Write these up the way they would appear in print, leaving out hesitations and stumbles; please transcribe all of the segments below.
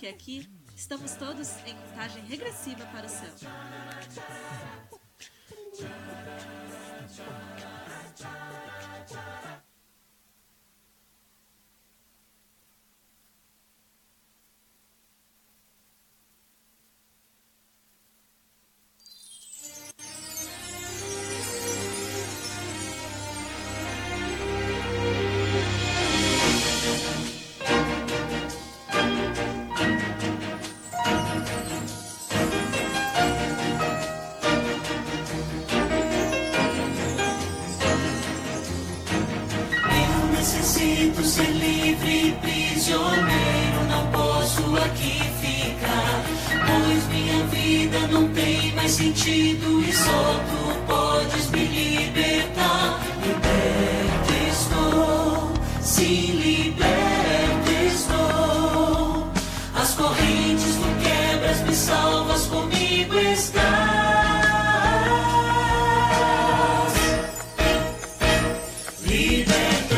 que aqui estamos todos em contagem regressiva para o céu. Necessito ser livre e prisioneiro, não posso aqui ficar, pois minha vida não tem mais sentido e só tu podes me libertar. Liberto estou, sim, liberto estou. As correntes tu quebras, me salvas, comigo estás. Liberto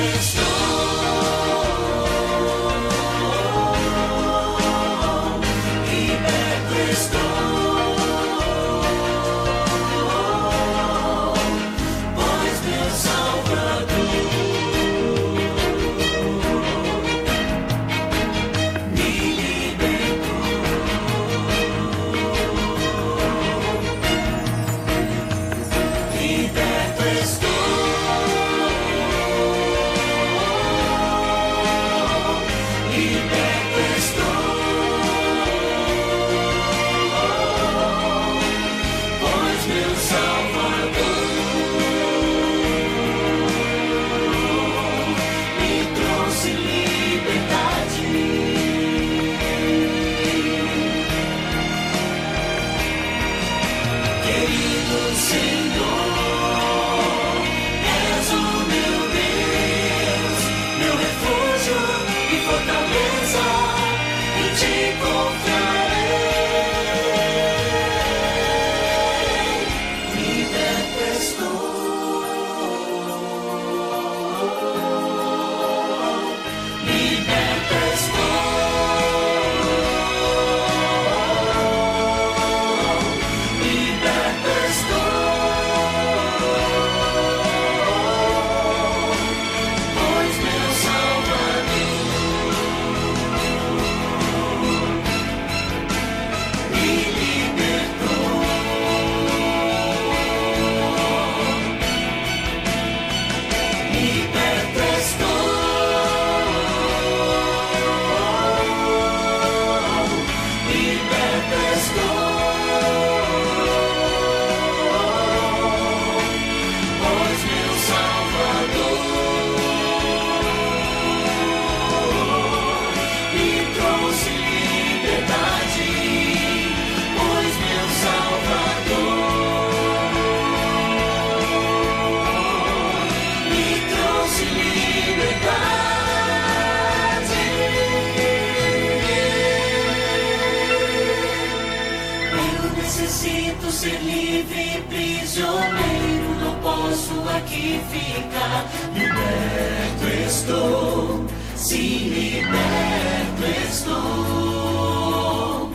Necessito ser livre e prisioneiro, não posso aqui ficar. Liberto estou, sim, liberto estou,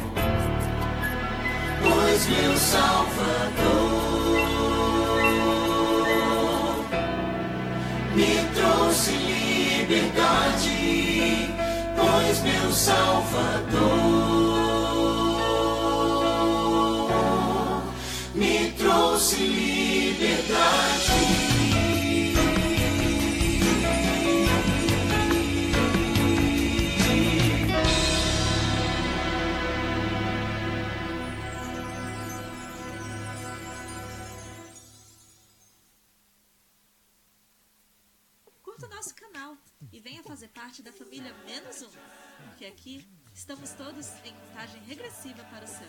pois meu Salvador me trouxe liberdade, pois meu Salvador me trouxe liberdade. Curta o nosso canal e venha fazer parte da família Menos Um, porque aqui estamos todos em contagem regressiva para o céu.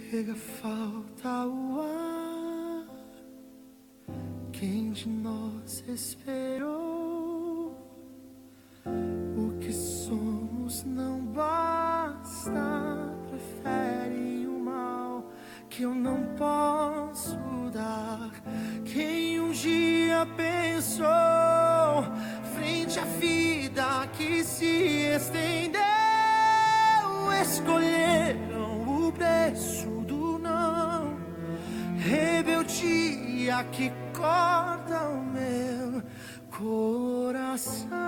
chega, falta o ar. Quem de nós esperou? O que somos não basta. Prefere o mal que eu não posso dar. Quem um dia pensou, frente à vida que se estendeu, escolheram o preço do não. Rebeldia que corta o meu coração.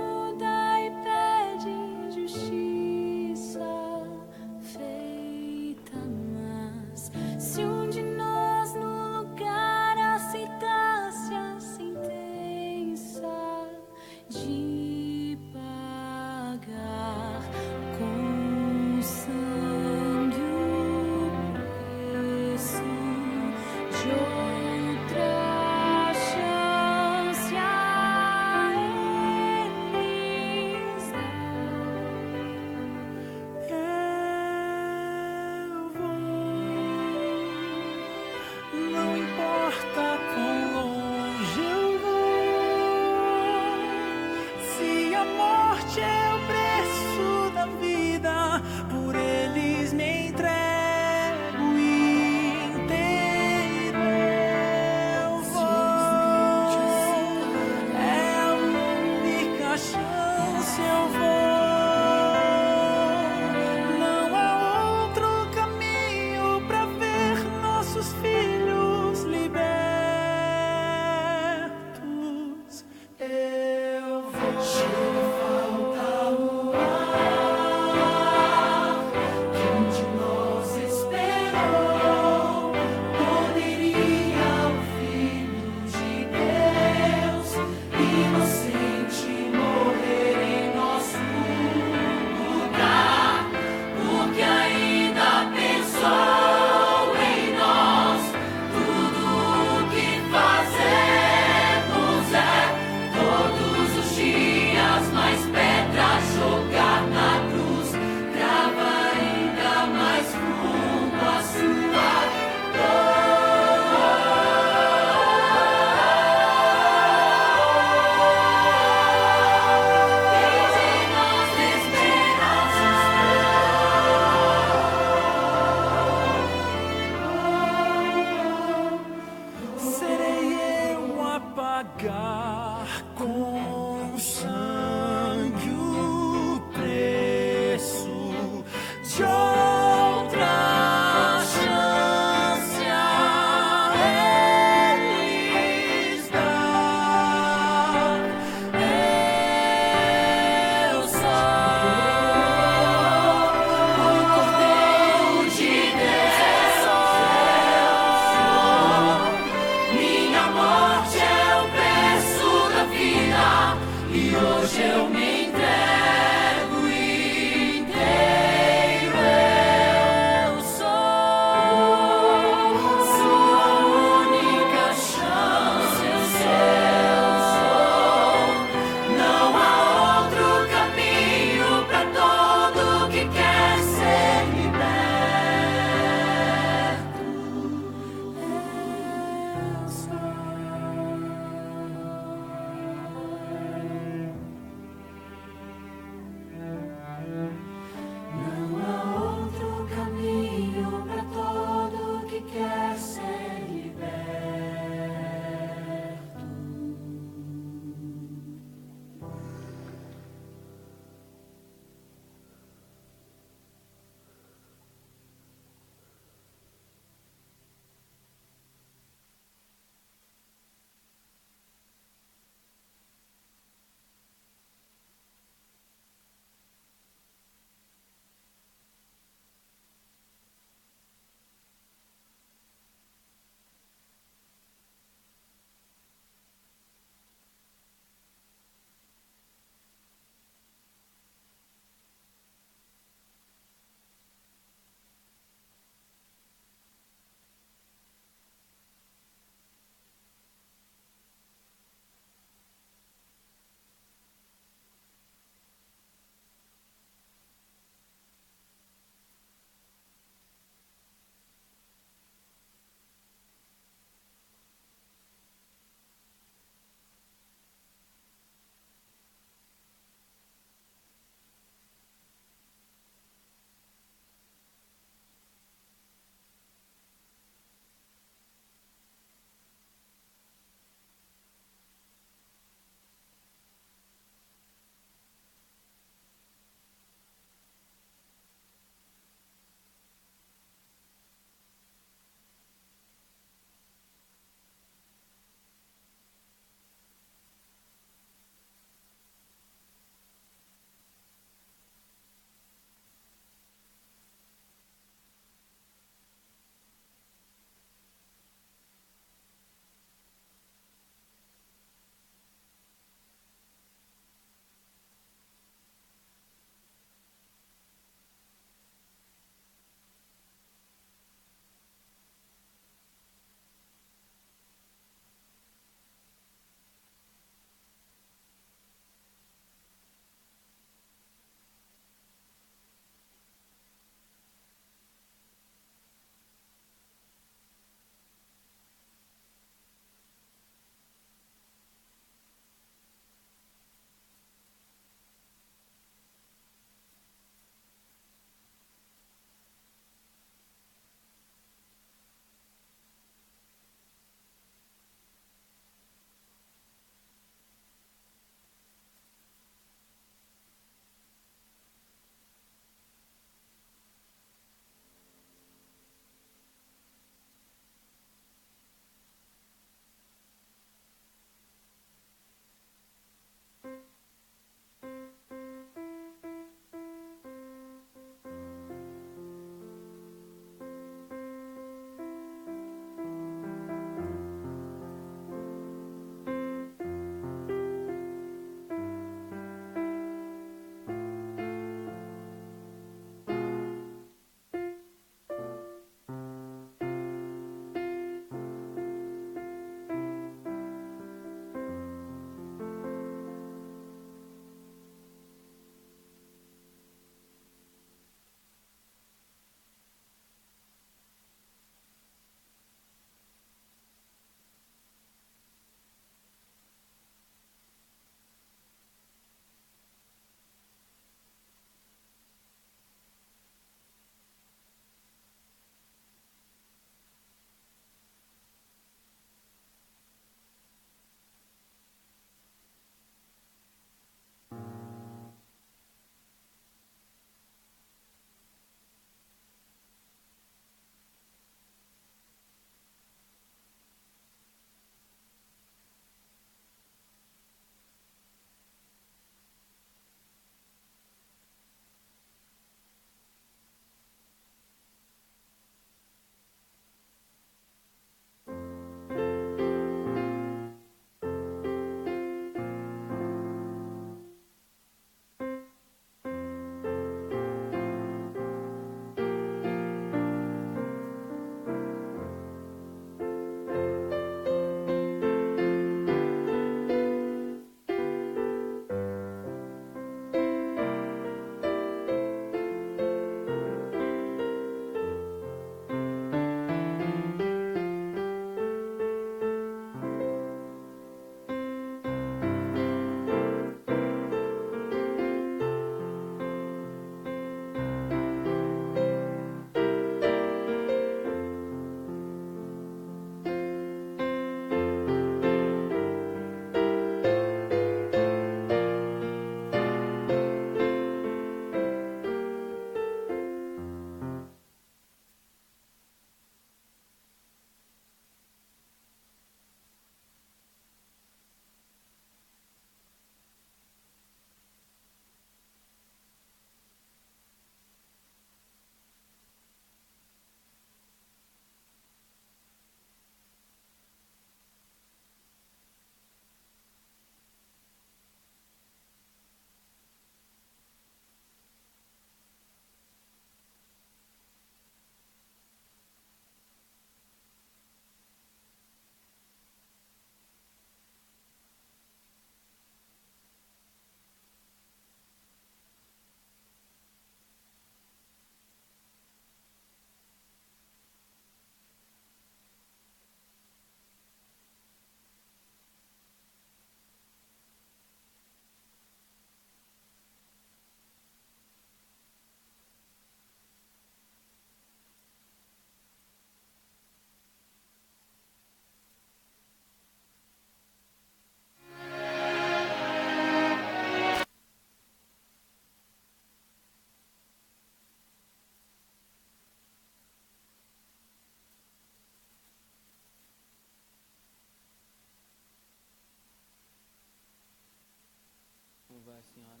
vai a senhora?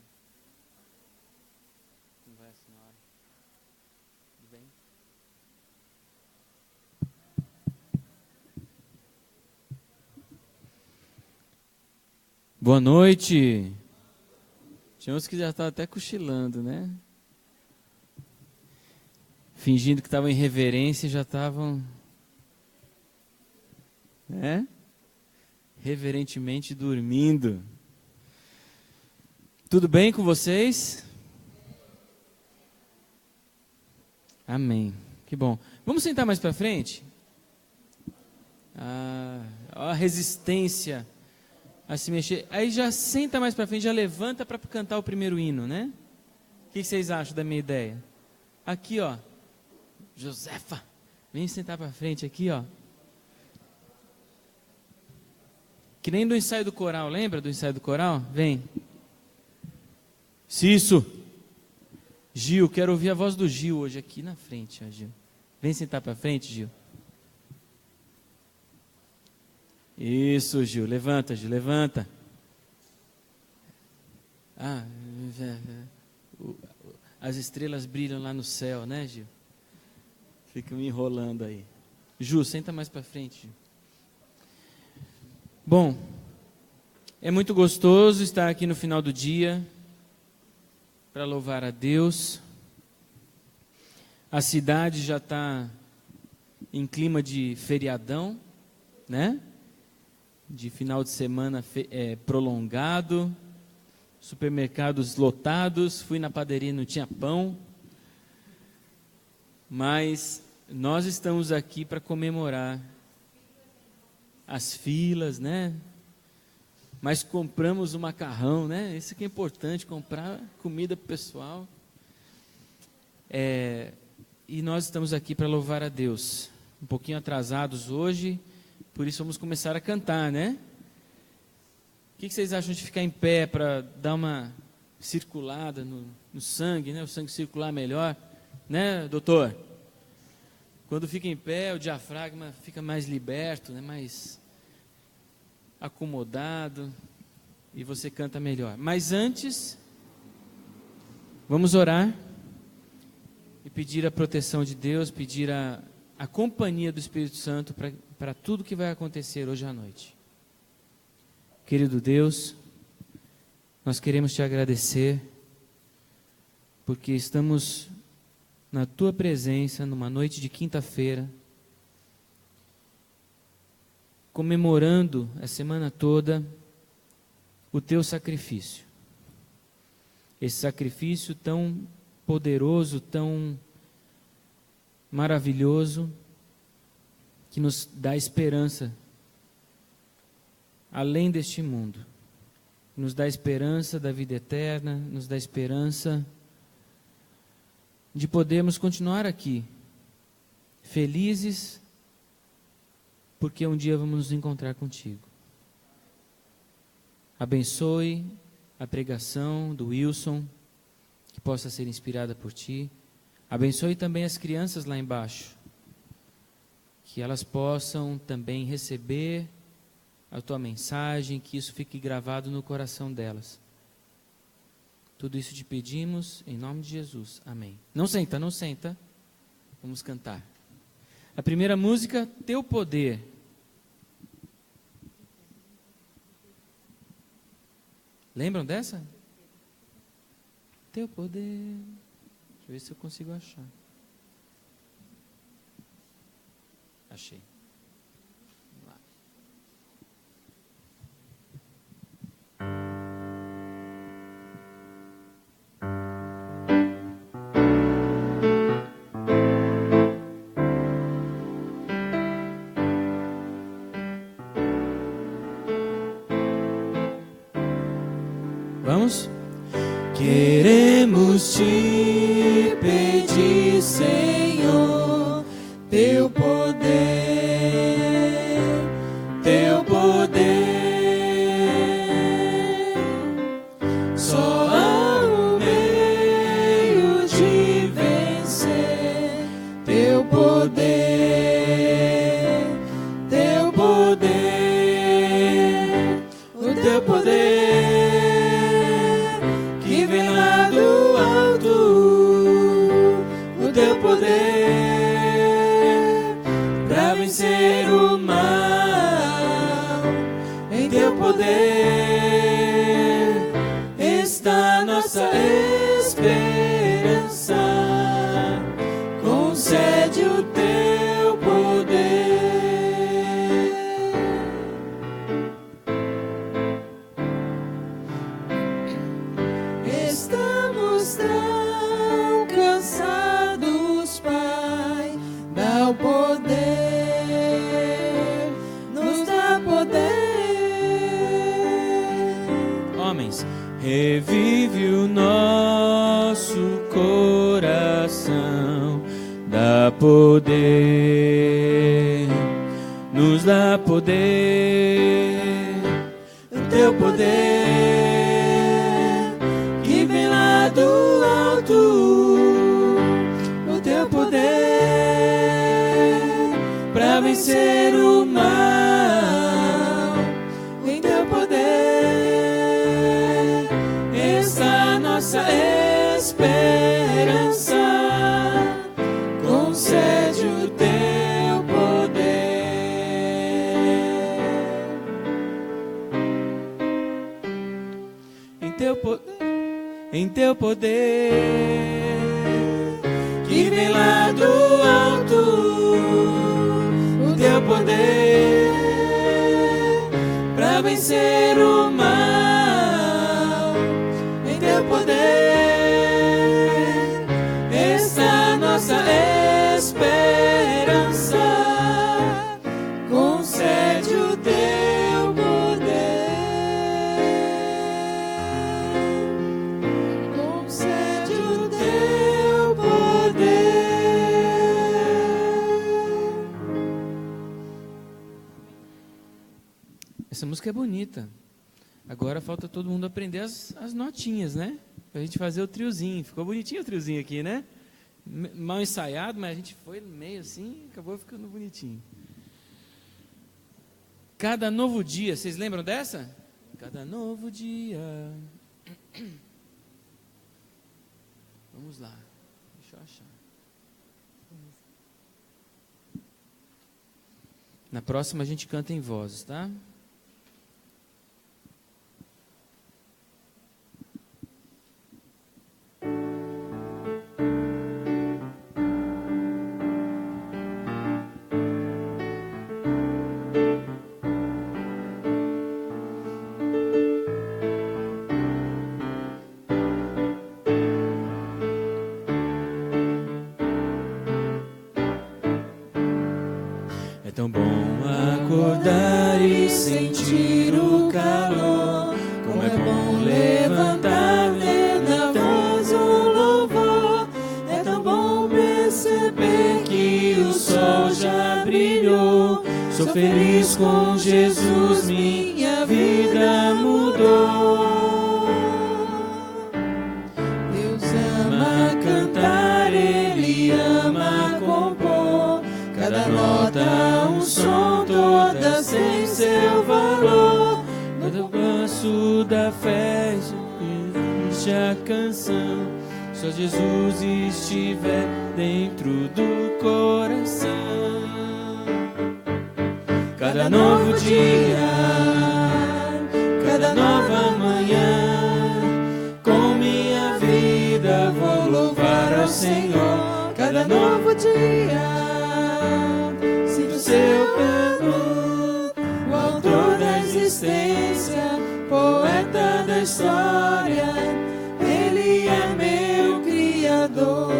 Como vai a senhora? Tudo bem? Boa noite. Tinha uns que já estavam até cochilando, né? Fingindo que estavam em reverência e já estavam, né? Reverentemente dormindo. Tudo bem com vocês? Amém. Que bom. Vamos sentar mais para frente? A resistência a se mexer. Aí já senta mais para frente, já levanta para cantar o primeiro hino, né? O que vocês acham da minha ideia? Aqui, ó. Josefa, vem sentar para frente aqui, ó. Que nem do ensaio do coral, lembra do ensaio do coral? Vem. Cício. Gil, quero ouvir a voz do Gil hoje aqui na frente, ó, Gil. Vem sentar para frente, Gil. Isso, Gil, levanta, Gil, levanta. As estrelas brilham lá no céu, né, Gil? Fica me enrolando aí. Ju, senta mais para frente, Gil. Bom, é muito gostoso estar aqui no final do dia para louvar a Deus. A cidade já está em clima de feriadão, né? De final de semana prolongado, supermercados lotados, fui na padaria e não tinha pão, mas nós estamos aqui para comemorar as filas, né? Mas compramos o macarrão, né? Isso que é importante, comprar comida para o pessoal. E nós estamos aqui para louvar a Deus, um pouquinho atrasados hoje, por isso vamos começar a cantar, né? O que vocês acham de ficar em pé para dar uma circulada no sangue, né? O sangue circular melhor, né, doutor? Quando fica em pé, o diafragma fica mais liberto, né? Mais acomodado e você canta melhor. Mas antes, vamos orar e pedir a proteção de Deus, pedir a companhia do Espírito Santo para tudo que vai acontecer hoje à noite. Querido Deus, nós queremos te agradecer, porque estamos na tua presença numa noite de quinta-feira, comemorando a semana toda o teu sacrifício. Esse sacrifício tão poderoso, tão maravilhoso, que nos dá esperança além deste mundo, nos dá esperança da vida eterna, nos dá esperança de podermos continuar aqui, felizes, porque um dia vamos nos encontrar contigo. Abençoe a pregação do Wilson, que possa ser inspirada por ti. Abençoe também as crianças lá embaixo, que elas possam também receber a tua mensagem, que isso fique gravado no coração delas. Tudo isso te pedimos em nome de Jesus. Amém. Não senta, não senta. Vamos cantar. A primeira música, Teu Poder. Lembram dessa? Teu poder. Deixa eu ver se eu consigo achar. Achei. Vamos lá. Vamos? Queremos te pedir, Senhor, teu poder, teu poder. Só há um meio de vencer, teu poder, teu poder, o teu poder. nossa esperança. Concede o teu poder. Estamos tão cansados, Pai. Dá o poder, nos dá poder. Homens, revive o nosso coração, dá poder, nos dá poder, o teu poder que vem lá do alto, o teu poder para vencer o mal, em teu poder está nossa esperança. Concede o teu poder. Em teu poder que vem lá do alto, o teu poder para vencer o mal, em teu poder está nossa esperança. Concede o teu poder, concede o teu poder. Essa música é bonita. Agora falta todo mundo aprender as notinhas, né? Pra gente fazer o triozinho. Ficou bonitinho o triozinho aqui, né? Mal ensaiado, mas a gente foi no meio assim e acabou ficando bonitinho. Cada novo dia, vocês lembram dessa? Cada novo dia. Vamos lá. Deixa eu achar. Na próxima a gente canta em vozes, tá? É tão bom acordar e sentir o calor. Como é bom levantar na voz o louvor. É tão bom perceber que o sol já brilhou. Sou feliz com Jesus, minha vida mudou. Deus ama cantar, Ele ama compor. Cada nota, um som, todas têm seu valor. No passo da fé existe a canção. Só Jesus estiver dentro do coração. Cada novo dia, cada nova manhã, com minha vida vou louvar ao Senhor. Cada novo dia, seu plano, o autor da existência, poeta da história, Ele é meu Criador.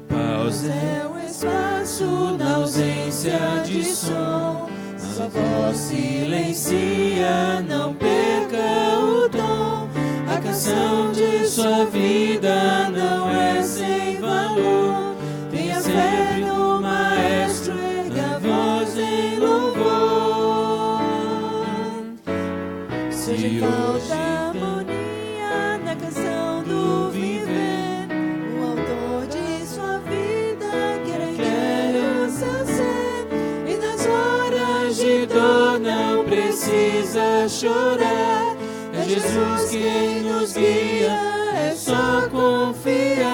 Pausa é o espaço na ausência de som, sua voz silencia, não perca o tom. A canção de sua vida não é sem valor. Tenha fé no Maestro, erga a voz em louvor. Se falta harmonia na canção do viver, o autor de sua vida quer o seu ser. E nas horas de dor não precisa chorar. É Jesus quem nos guia, é só confiar.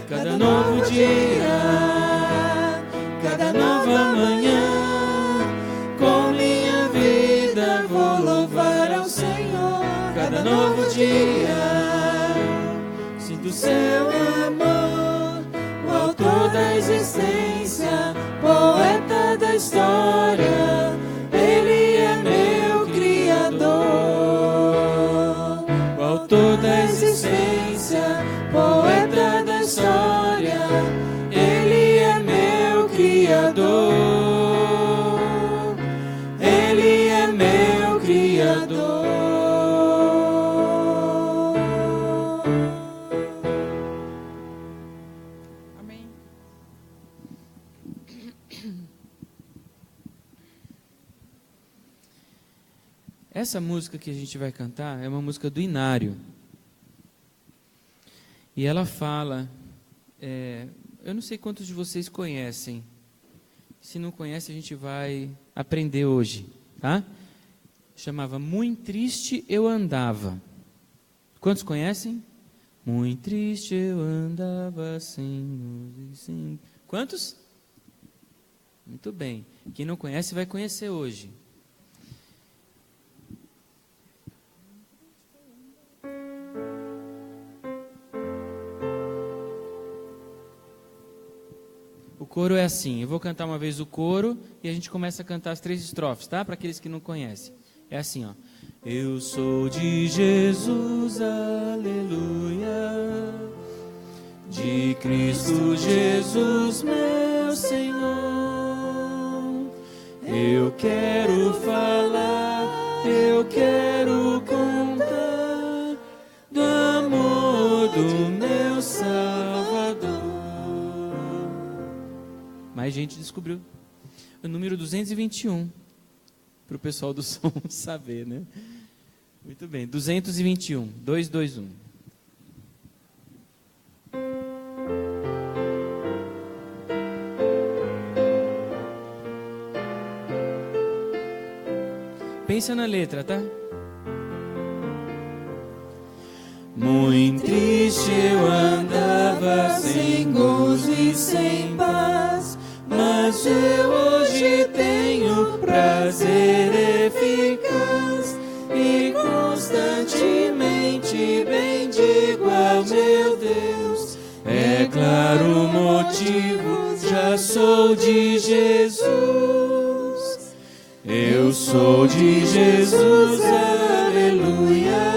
Cada novo dia, cada nova manhã, com minha novo dia. Sinto seu amor, o autor da existência, poeta da história. Ele é meu Criador, o autor da existência, poeta da história. Ele é meu Criador. Ele é meu Criador. Amém. Essa música que a gente vai cantar é uma música do Inário. E ela fala, eu não sei quantos de vocês conhecem. Se não conhece, a gente vai aprender hoje, tá? Chamava Muito Triste Eu Andava. Quantos conhecem? Muito triste eu andava sem luz e sem... Quantos? Muito bem. Quem não conhece vai conhecer hoje. O coro é assim, eu vou cantar uma vez o coro e a gente começa a cantar as 3 estrofes, tá? Para aqueles que não conhecem. É assim, ó. Eu sou de Jesus, aleluia, de Cristo Jesus, meu Senhor. Eu quero falar, eu quero contar do amor do meu Salvador. Mais gente descobriu. O número 221. Para o pessoal do som saber, né? Muito bem. 221. 221. Pensa na letra, tá? Muito triste eu andava, sem gozo e sem paz, mas eu hoje tenho prazer eficaz e constantemente bendigo ao meu Deus. É claro o motivo, já sou de Jesus. Eu sou de Jesus, aleluia,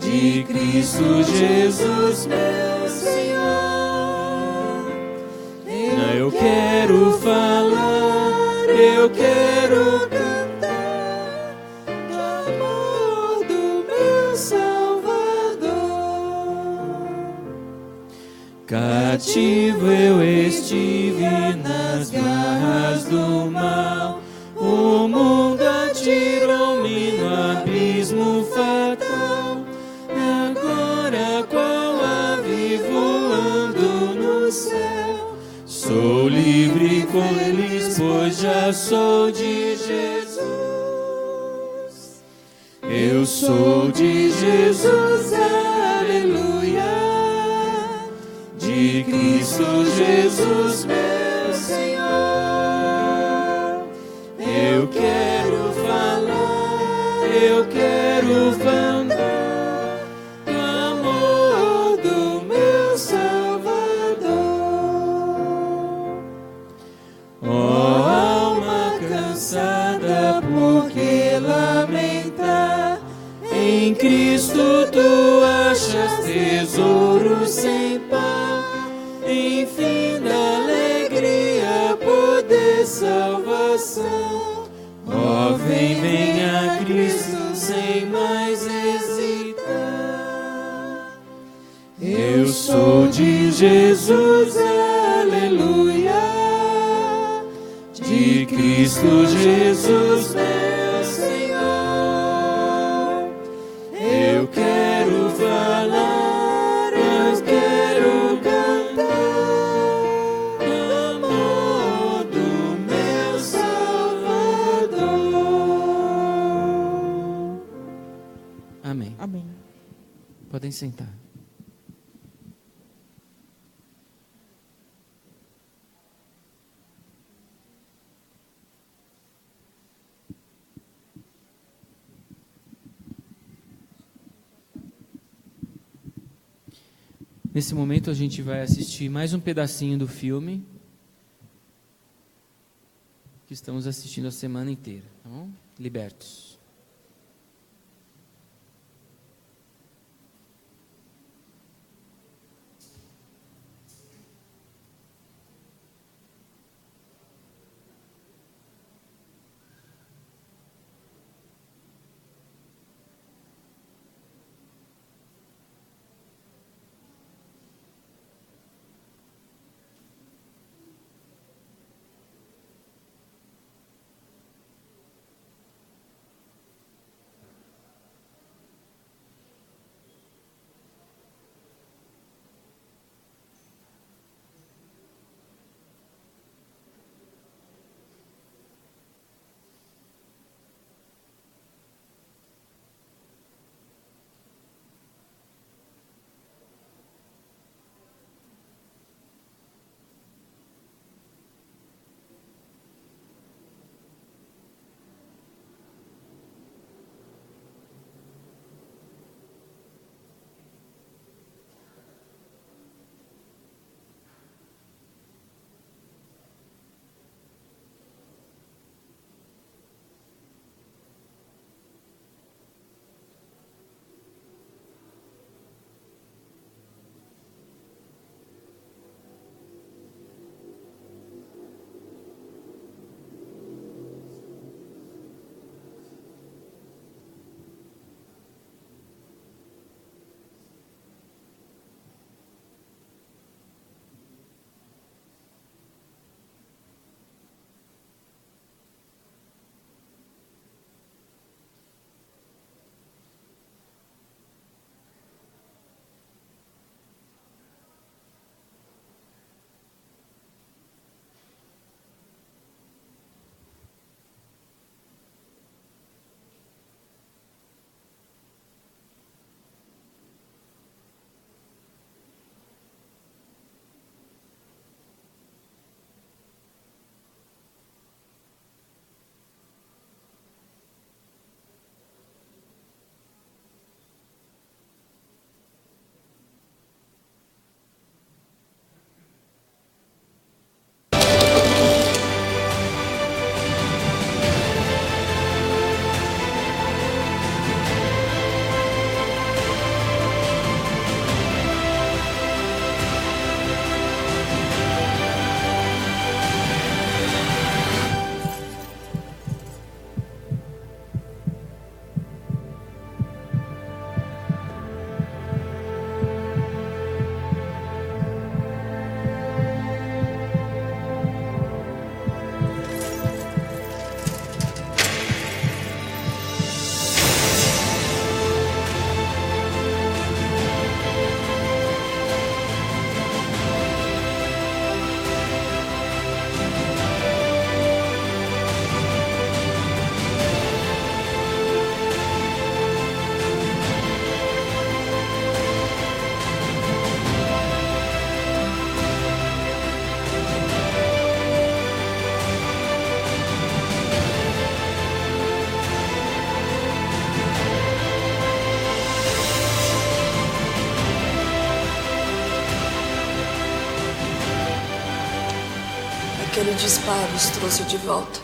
de Cristo Jesus, meu Senhor. Eu quero falar, eu quero cantar do amor do meu Salvador. Cativo eu estive nas garras do mal, o mundo atirou-me no abismo fatal. Agora qual ave voando no céu, sou livre com eles, pois já sou de Jesus. Eu sou de Jesus, aleluia, de Cristo Jesus, meu Senhor. Eu quero falar, eu quero cantar do amor do meu Salvador. Ó alma cansada, por que lamentar? Em Cristo tu achas tesouro sem par, enfim da alegria, poder, salvação. Ó, vem, vem a Cristo sem mais hesitar. Eu sou de Jesus, aleluia, de Cristo Jesus, meu Senhor. Eu quero falar, eu quero cantar do amor do meu Salvador. Amém. Amém. Podem sentar. Nesse momento a gente vai assistir mais um pedacinho do filme que estamos assistindo a semana inteira, tá bom? Libertos. Aquele disparo os trouxe de volta.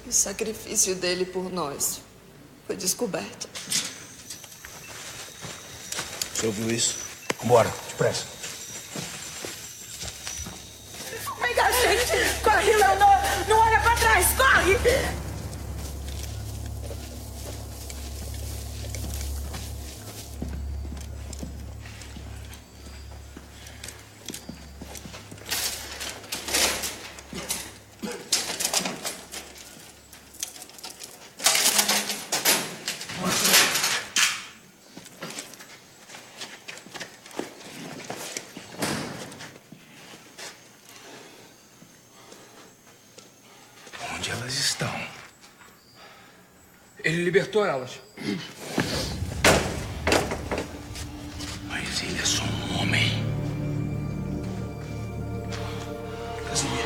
O sacrifício dele por nós foi descoberto. Você ouviu isso? Vambora, depressa. Pega a gente! Corre, Leonor! Não olha pra trás! Corre! Onde elas estão? Ele libertou elas. Mas ele é só um homem. Casimir.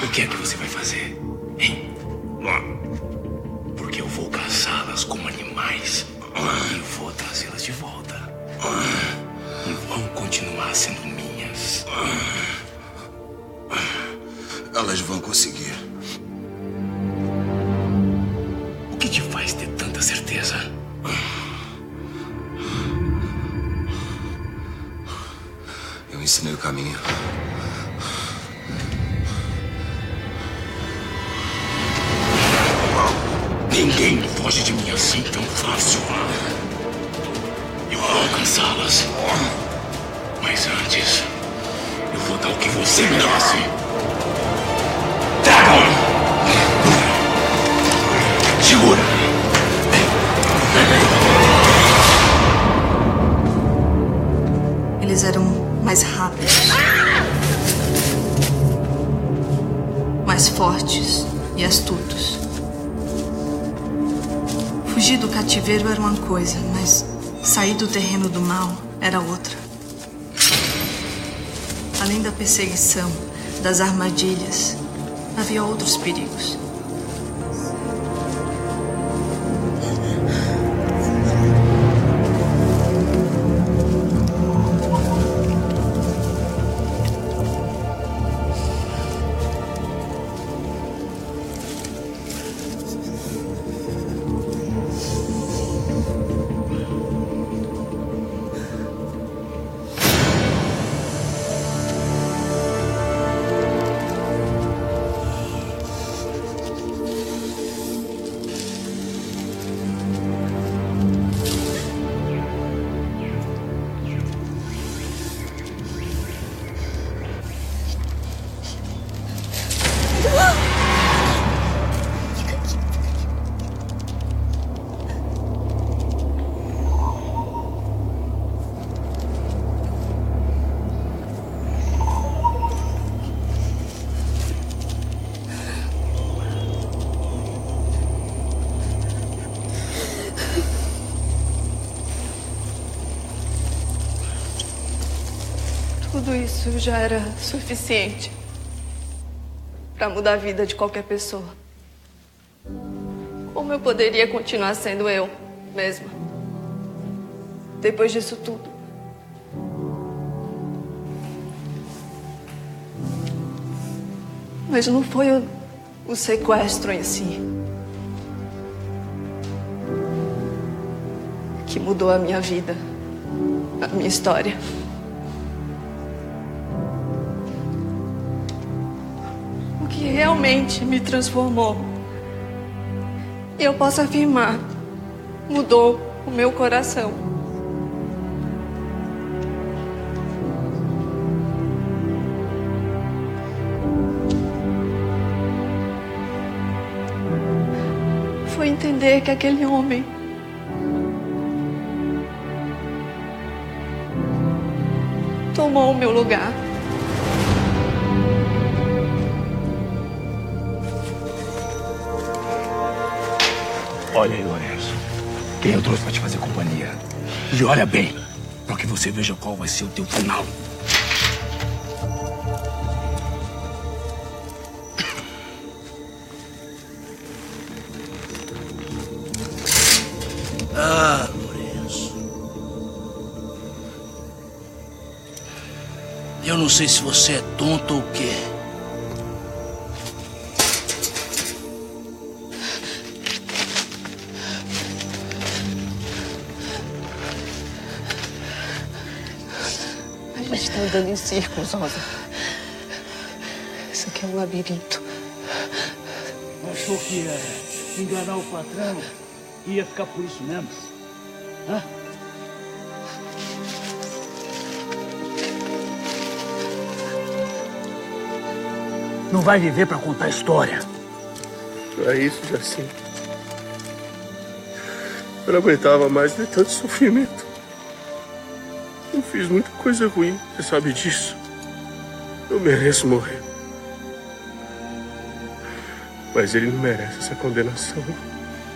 O que é que você vai fazer, hein? Porque eu vou caçá-las como animais e vou trazê-las de volta. E vão continuar sendo minhas. Elas vão conseguir. O que te faz ter tanta certeza? Eu ensinei o caminho. Ninguém foge de mim assim tão fácil. Eu vou alcançá-las. Mas antes, eu vou dar o que você merece. Traga! Segura! Eles eram mais rápidos, mais fortes e astutos. Fugir do cativeiro era uma coisa, mas sair do terreno do mal era outra. Além da perseguição, das armadilhas, havia outros perigos. Tudo isso já era suficiente para mudar a vida de qualquer pessoa. Como eu poderia continuar sendo eu mesma depois disso tudo? Mas não foi o sequestro em si que mudou a minha vida, a minha história. O que realmente me transformou, e eu posso afirmar, mudou o meu coração. Foi entender que aquele homem tomou o meu lugar. Olha aí, Lourenço. Quem eu trouxe pra te fazer companhia. E olha bem, pra que você veja qual vai ser o teu final. Ah, Lourenço. Eu não sei se você é tonto ou o quê. A gente tá andando em círculos, Rosa. Isso aqui é um labirinto. Achou que ia enganar o patrão e ia ficar por isso mesmo? Hã? Não vai viver pra contar história. Não é isso, Jacinto. Eu não aguentava mais de tanto sofrimento. Eu fiz muita coisa ruim, você sabe disso. Eu mereço morrer. Mas ele não merece essa condenação.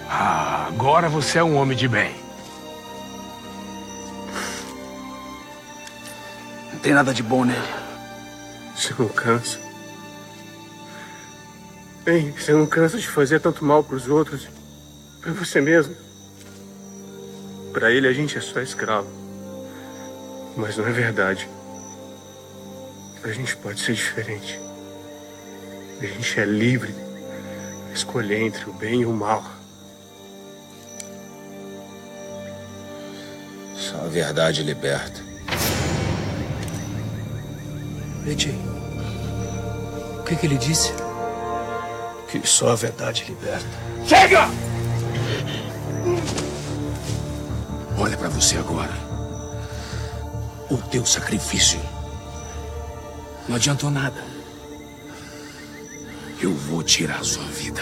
Ah, agora você é um homem de bem. Não tem nada de bom nele. Você não cansa. Bem, você não cansa de fazer tanto mal para os outros, para você mesmo. Para ele a gente é só escravo. Mas não é verdade. A gente pode ser diferente. A gente é livre para escolher entre o bem e o mal. Só a verdade liberta. Betty, o que ele disse? Que só a verdade liberta. Chega! Olha pra você agora. O teu sacrifício não adiantou nada. Eu vou tirar a sua vida.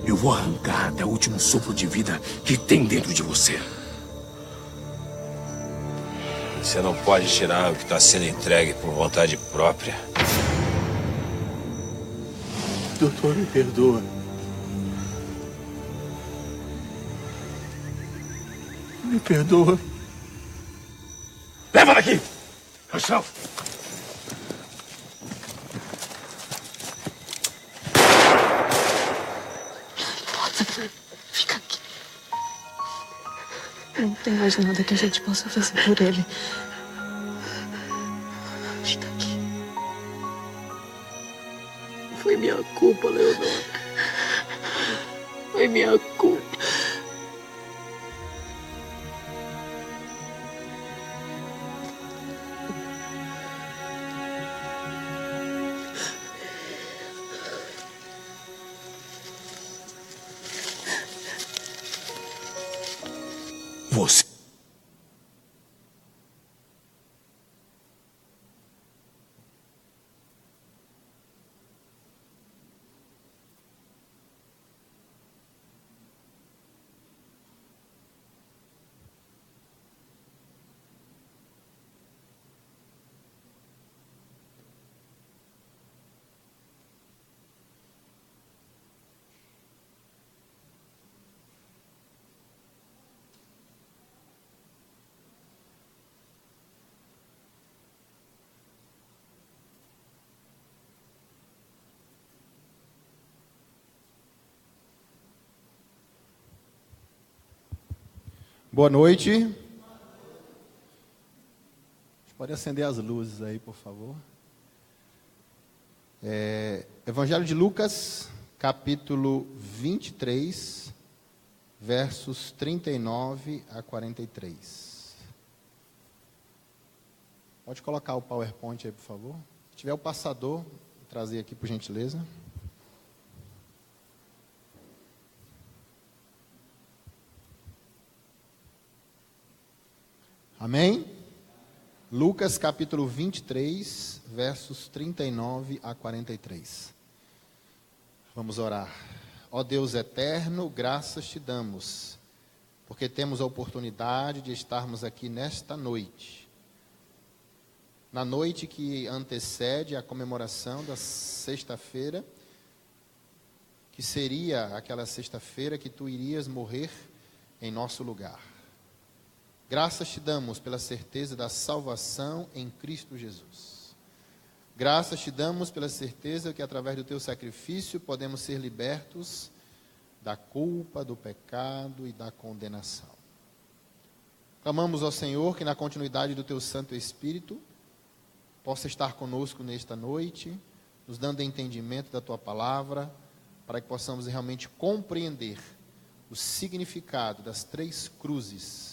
Eu vou arrancar até o último sopro de vida que tem dentro de você. Você não pode tirar o que está sendo entregue por vontade própria. Doutor, me perdoa. Me perdoa. Leva daqui! No chão! Fica aqui. Não tem mais nada que a gente possa fazer por ele. Fica aqui. Foi minha culpa, Leonor. Foi minha culpa. Você. Boa noite. Pode acender as luzes aí, por favor. Evangelho de Lucas, capítulo 23, versos 39 a 43. Pode colocar o PowerPoint aí, por favor. Se tiver o passador, vou trazer aqui, por gentileza. Amém? Lucas capítulo 23, versos 39 a 43. Vamos orar. Ó Deus eterno, graças te damos, porque temos a oportunidade de estarmos aqui nesta noite. Na noite que antecede a comemoração da sexta-feira, que seria aquela sexta-feira que tu irias morrer em nosso lugar. Graças te damos pela certeza da salvação em Cristo Jesus. Graças te damos pela certeza que através do teu sacrifício podemos ser libertos da culpa, do pecado e da condenação. Clamamos ao Senhor que na continuidade do teu Santo Espírito possa estar conosco nesta noite, nos dando entendimento da tua palavra, para que possamos realmente compreender o significado das 3 cruzes.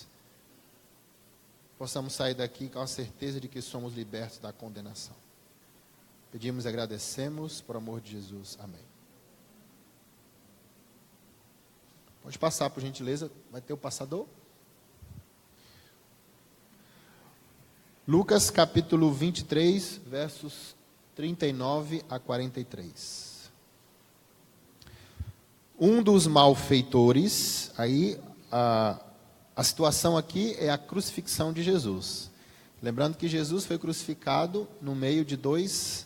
Possamos sair daqui com a certeza de que somos libertos da condenação. Pedimos e agradecemos por amor de Jesus. Amém. Pode passar, por gentileza. Vai ter o passador? Lucas capítulo 23, versos 39 a 43. Um dos malfeitores, aí a situação aqui é a crucifixão de Jesus. Lembrando que Jesus foi crucificado no meio de 2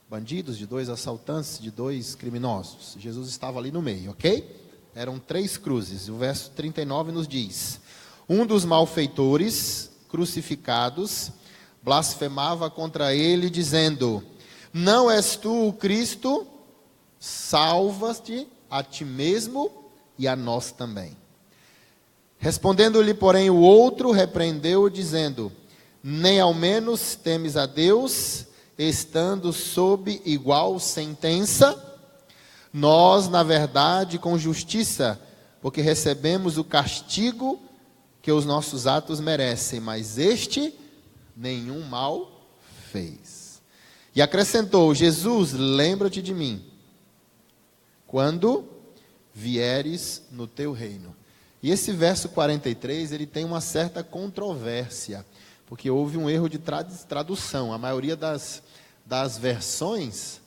bandidos, de 2 assaltantes, de 2 criminosos. Jesus estava ali no meio, ok? Eram 3 cruzes. O verso 39 nos diz: um dos malfeitores crucificados blasfemava contra ele, dizendo: não és tu o Cristo? salva-te a ti mesmo e a nós também. Respondendo-lhe, porém, o outro repreendeu, dizendo: nem ao menos temes a Deus, estando sob igual sentença? Nós, na verdade, com justiça, porque recebemos o castigo que os nossos atos merecem, mas este nenhum mal fez. E acrescentou: Jesus, lembra-te de mim quando vieres no teu reino. E esse verso 43, ele tem uma certa controvérsia, porque houve um erro de tradução. A maioria das versões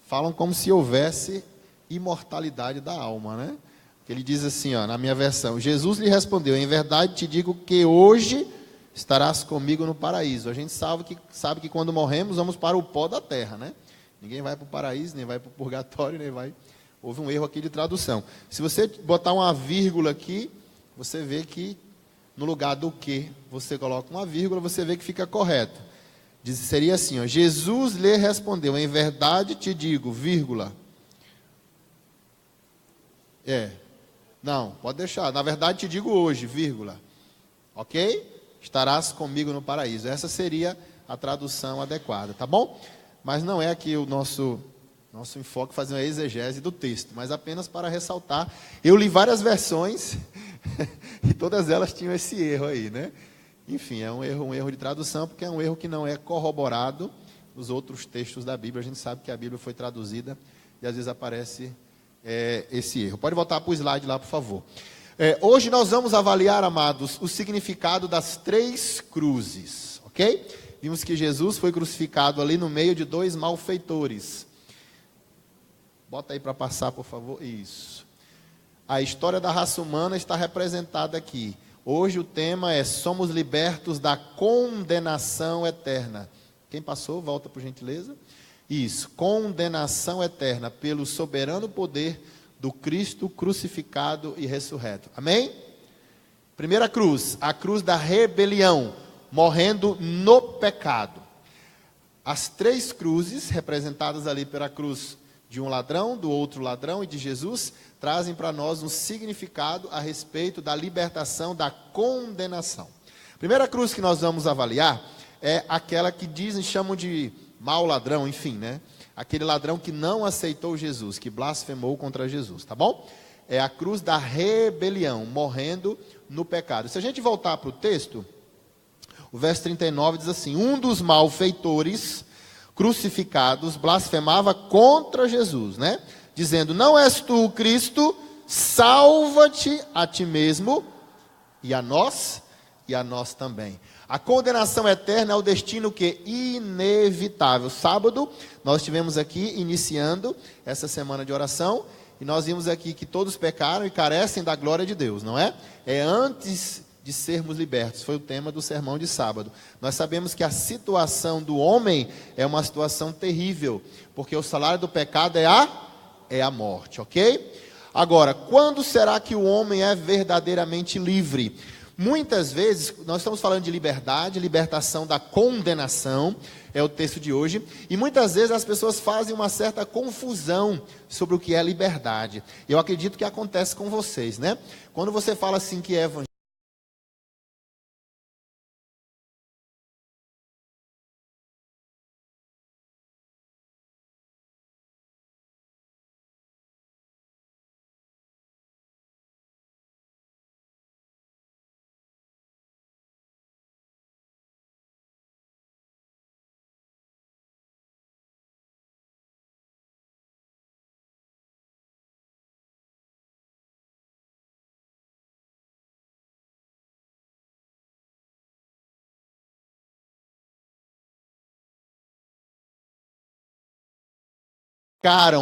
falam como se houvesse imortalidade da alma, né? Ele diz assim, ó, na minha versão: Jesus lhe respondeu: em verdade te digo que hoje estarás comigo no paraíso. A gente sabe que quando morremos vamos para o pó da terra, né? Ninguém vai para o paraíso, nem vai para o purgatório, nem vai... Houve um erro aqui de tradução. Se você botar uma vírgula aqui, você vê que no lugar do que você coloca uma vírgula, você vê que fica correto. Seria assim, ó: Jesus lhe respondeu: em verdade te digo, vírgula. Não, pode deixar. Na verdade te digo hoje, vírgula. Ok? Estarás comigo no paraíso. Essa seria a tradução adequada, tá bom? Mas não é aqui o nosso enfoque fazer uma exegese do texto, mas apenas para ressaltar. Eu li várias versões e todas elas tinham esse erro aí, né? Enfim, é um erro de tradução, porque é um erro que não é corroborado nos outros textos da Bíblia. A gente sabe que a Bíblia foi traduzida e às vezes aparece esse erro. Pode voltar para o slide lá, por favor. Hoje nós vamos avaliar, amados, o significado das 3 cruzes, ok? Vimos que Jesus foi crucificado ali no meio de 2 malfeitores. Bota aí para passar, por favor. Isso. A história da raça humana está representada aqui. Hoje o tema é: somos libertos da condenação eterna. Quem passou, volta por gentileza. Isso, condenação eterna pelo soberano poder do Cristo crucificado e ressurreto. Amém? Primeira cruz, a cruz da rebelião, morrendo no pecado. As 3 cruzes, representadas ali pela cruz de um ladrão, do outro ladrão e de Jesus, trazem para nós um significado a respeito da libertação da condenação. A primeira cruz que nós vamos avaliar é aquela que chamam de mau ladrão, enfim, né? Aquele ladrão que não aceitou Jesus, que blasfemou contra Jesus, tá bom? É a cruz da rebelião, morrendo no pecado. Se a gente voltar para o texto, o verso 39 diz assim: um dos malfeitores crucificados blasfemava contra Jesus, né? Dizendo: não és tu o Cristo? Salva-te a ti mesmo e a nós também. A condenação eterna é o destino que inevitável. Sábado nós estivemos aqui iniciando essa semana de oração e nós vimos aqui que todos pecaram e carecem da glória de Deus, não é? É antes de sermos libertos, foi o tema do sermão de sábado. Nós sabemos que a situação do homem é uma situação terrível, porque o salário do pecado é a morte, ok? Agora, quando será que o homem é verdadeiramente livre? Muitas vezes, nós estamos falando de liberdade, libertação da condenação, é o texto de hoje, e muitas vezes as pessoas fazem uma certa confusão sobre o que é liberdade. Eu acredito que acontece com vocês, né? Quando você fala assim que é evangelho,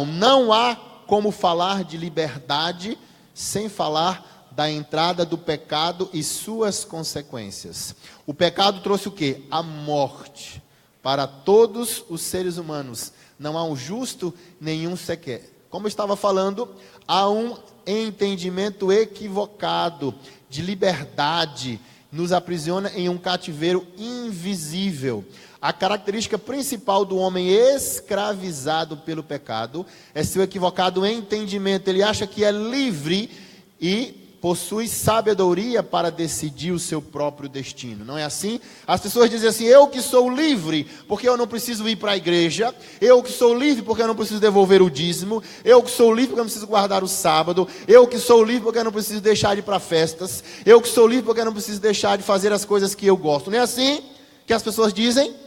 não há como falar de liberdade sem falar da entrada do pecado e suas consequências. O pecado trouxe o quê? A morte para todos os seres humanos. Não há um justo, nenhum sequer. Como eu estava falando, há um entendimento equivocado de liberdade, nos aprisiona em um cativeiro invisível. a característica principal do homem escravizado pelo pecado é seu equivocado entendimento. Ele acha que é livre e possui sabedoria para decidir o seu próprio destino. Não é assim? As pessoas dizem assim: eu que sou livre porque eu não preciso ir para a igreja, eu que sou livre porque eu não preciso devolver o dízimo, eu que sou livre porque eu não preciso guardar o sábado, eu que sou livre porque eu não preciso deixar de ir para festas, eu que sou livre porque eu não preciso deixar de fazer as coisas que eu gosto. Não é assim que as pessoas dizem?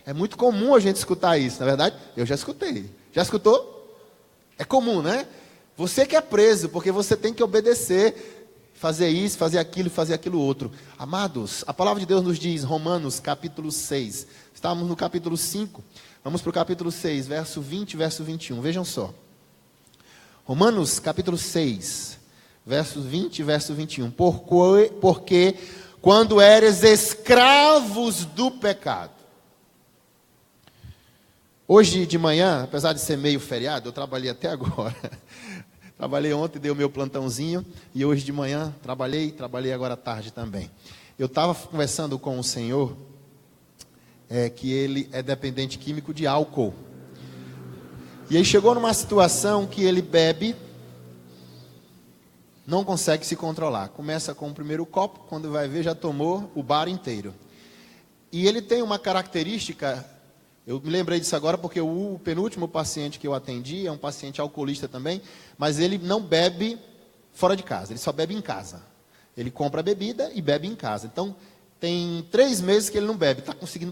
É muito comum a gente escutar isso, na verdade. Eu já escutei. Já escutou? É comum, né? Você que é preso porque você tem que obedecer, fazer isso, fazer aquilo outro. Amados, a palavra de Deus nos diz, Romanos capítulo 6. Estamos no capítulo 5. Vamos para o capítulo 6, verso 20 e verso 21. Vejam só. Romanos capítulo 6, verso 20 e verso 21. Porque quando eres escravos do pecado. Hoje de manhã, apesar de ser meio feriado, eu trabalhei até agora. Trabalhei ontem, dei o meu plantãozinho, e hoje de manhã trabalhei agora à tarde também. Eu estava conversando com o senhor, que ele é dependente químico de álcool. E aí chegou numa situação que ele bebe, não consegue se controlar. Começa com o primeiro copo, quando vai ver já tomou o bar inteiro. E ele tem uma característica, eu me lembrei disso agora porque o penúltimo paciente que eu atendi é um paciente alcoolista também, mas ele não bebe fora de casa, ele só bebe em casa. Ele compra bebida e bebe em casa. Então, tem 3 meses que ele não bebe,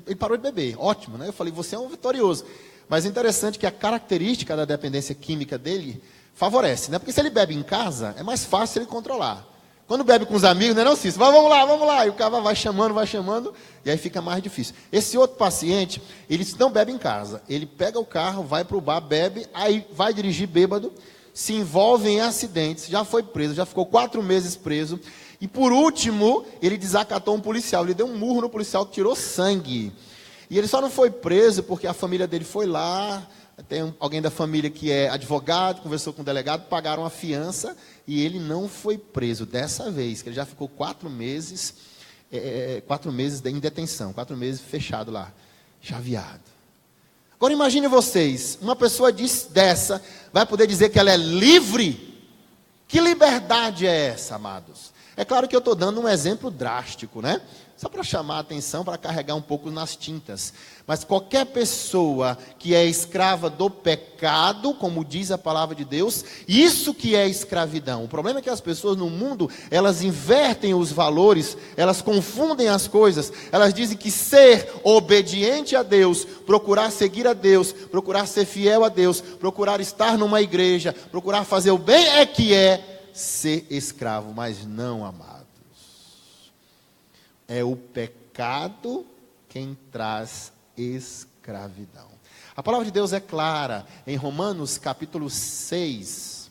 ele parou de beber, ótimo, né? Eu falei, você é um vitorioso. Mas é interessante que a característica da dependência química dele favorece, né? Porque se ele bebe em casa, é mais fácil ele controlar. Quando bebe com os amigos, não é não, Cícero? Vamos lá. E o cara vai chamando, e aí fica mais difícil. Esse outro paciente, ele não bebe em casa. Ele pega o carro, vai para o bar, bebe, aí vai dirigir bêbado, se envolve em acidentes, já foi preso, já ficou 4 meses preso. E por último, ele desacatou um policial. Ele deu um murro no policial que tirou sangue. E ele só não foi preso porque a família dele foi lá. Tem alguém da família que é advogado, conversou com o delegado, pagaram a fiança e ele não foi preso dessa vez, que ele já ficou 4 meses, 4 meses em detenção, 4 meses fechado lá, chaveado. Agora imagine vocês, uma pessoa dessa vai poder dizer que ela é livre? Que liberdade é essa, amados? É claro que eu estou dando um exemplo drástico, né? Só para chamar a atenção, para carregar um pouco nas tintas. Mas qualquer pessoa que é escrava do pecado, como diz a palavra de Deus, isso que é escravidão. O problema é que as pessoas no mundo, elas invertem os valores, elas confundem as coisas. Elas dizem que ser obediente a Deus, procurar seguir a Deus, procurar ser fiel a Deus, procurar estar numa igreja, procurar fazer o bem é que é ser escravo. Mas não, amados. É o pecado quem traz escravidão. A palavra de Deus é clara. Em Romanos capítulo 6,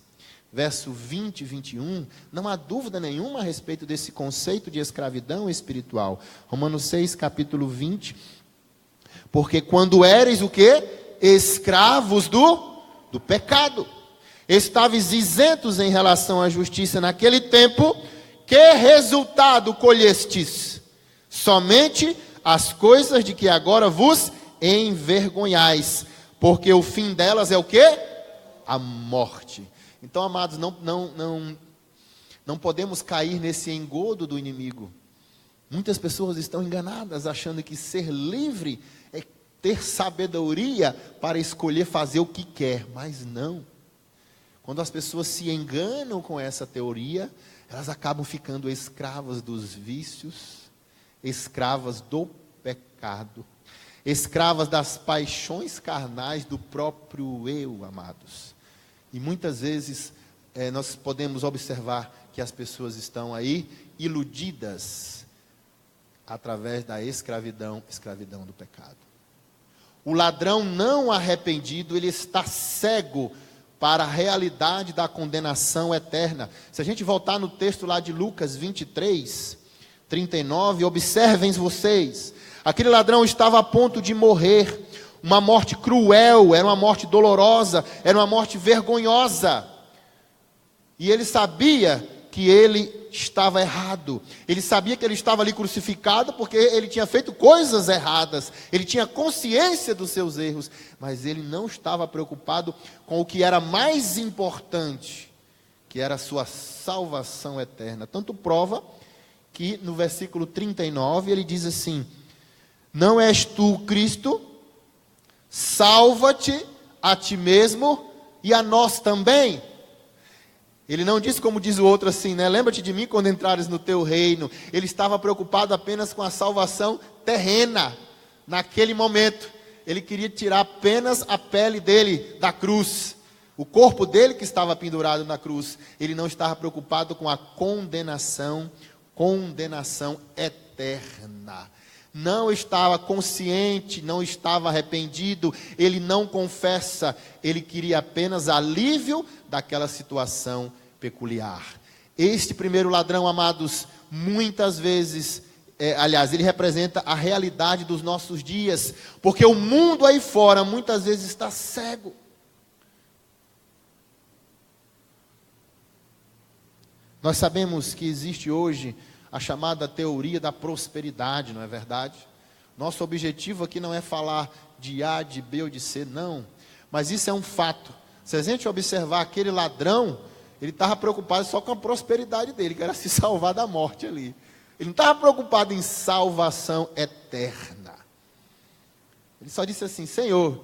verso 20 e 21, não há dúvida nenhuma a respeito desse conceito de escravidão espiritual. Romanos 6, capítulo 20. Porque quando eres o quê? Escravos do pecado. Estáveis isentos em relação à justiça naquele tempo. Que resultado colhestes? Somente as coisas de que agora vos envergonhais, porque o fim delas é o quê? A morte. Então, amados, não podemos cair nesse engodo do inimigo. Muitas pessoas estão enganadas, achando que ser livre é ter sabedoria para escolher fazer o que quer, mas não. Quando as pessoas se enganam com essa teoria, elas acabam ficando escravas dos vícios, escravas do pecado, escravas das paixões carnais do próprio eu, amados. E muitas vezes nós podemos observar que as pessoas estão aí iludidas através da escravidão do pecado. O ladrão não arrependido, ele está cego para a realidade da condenação eterna. Se a gente voltar no texto lá de Lucas 23, 39, observem vocês, aquele ladrão estava a ponto de morrer, uma morte cruel, era uma morte dolorosa, era uma morte vergonhosa, e ele sabia que ele estava errado. Ele sabia que ele estava ali crucificado porque ele tinha feito coisas erradas. Ele tinha consciência dos seus erros, mas ele não estava preocupado com o que era mais importante, que era a sua salvação eterna. Tanto prova que no versículo 39 ele diz assim: não és tu Cristo? Salva-te a ti mesmo e a nós também. Ele não diz como diz o outro assim, né? Lembra-te de mim quando entrares no teu reino. Ele estava preocupado apenas com a salvação terrena. Naquele momento, ele queria tirar apenas a pele dele da cruz. O corpo dele que estava pendurado na cruz. Ele não estava preocupado com a condenação eterna. Não estava consciente, não estava arrependido, ele não confessa, ele queria apenas alívio daquela situação peculiar. Este primeiro ladrão, amados, muitas vezes, ele representa a realidade dos nossos dias, porque o mundo aí fora muitas vezes está cego. Nós sabemos que existe hoje a chamada teoria da prosperidade, não é verdade? Nosso objetivo aqui não é falar de A, de B ou de C, não. Mas isso é um fato. Se a gente observar aquele ladrão, ele estava preocupado só com a prosperidade dele, que era se salvar da morte ali. Ele não estava preocupado em salvação eterna. Ele só disse assim: Senhor,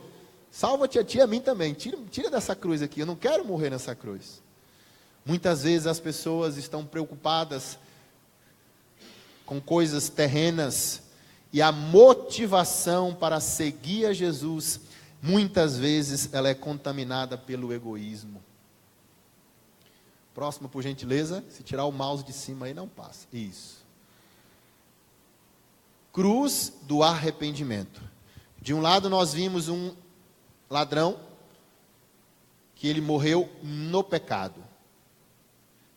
salva-te a ti e a mim também. Tira dessa cruz aqui, eu não quero morrer nessa cruz. Muitas vezes as pessoas estão preocupadas com coisas terrenas, e a motivação para seguir a Jesus, muitas vezes ela é contaminada pelo egoísmo. Próximo, por gentileza. Se tirar o mouse de cima aí, não passa. Isso. Cruz do arrependimento. De um lado nós vimos um ladrão, que ele morreu no pecado.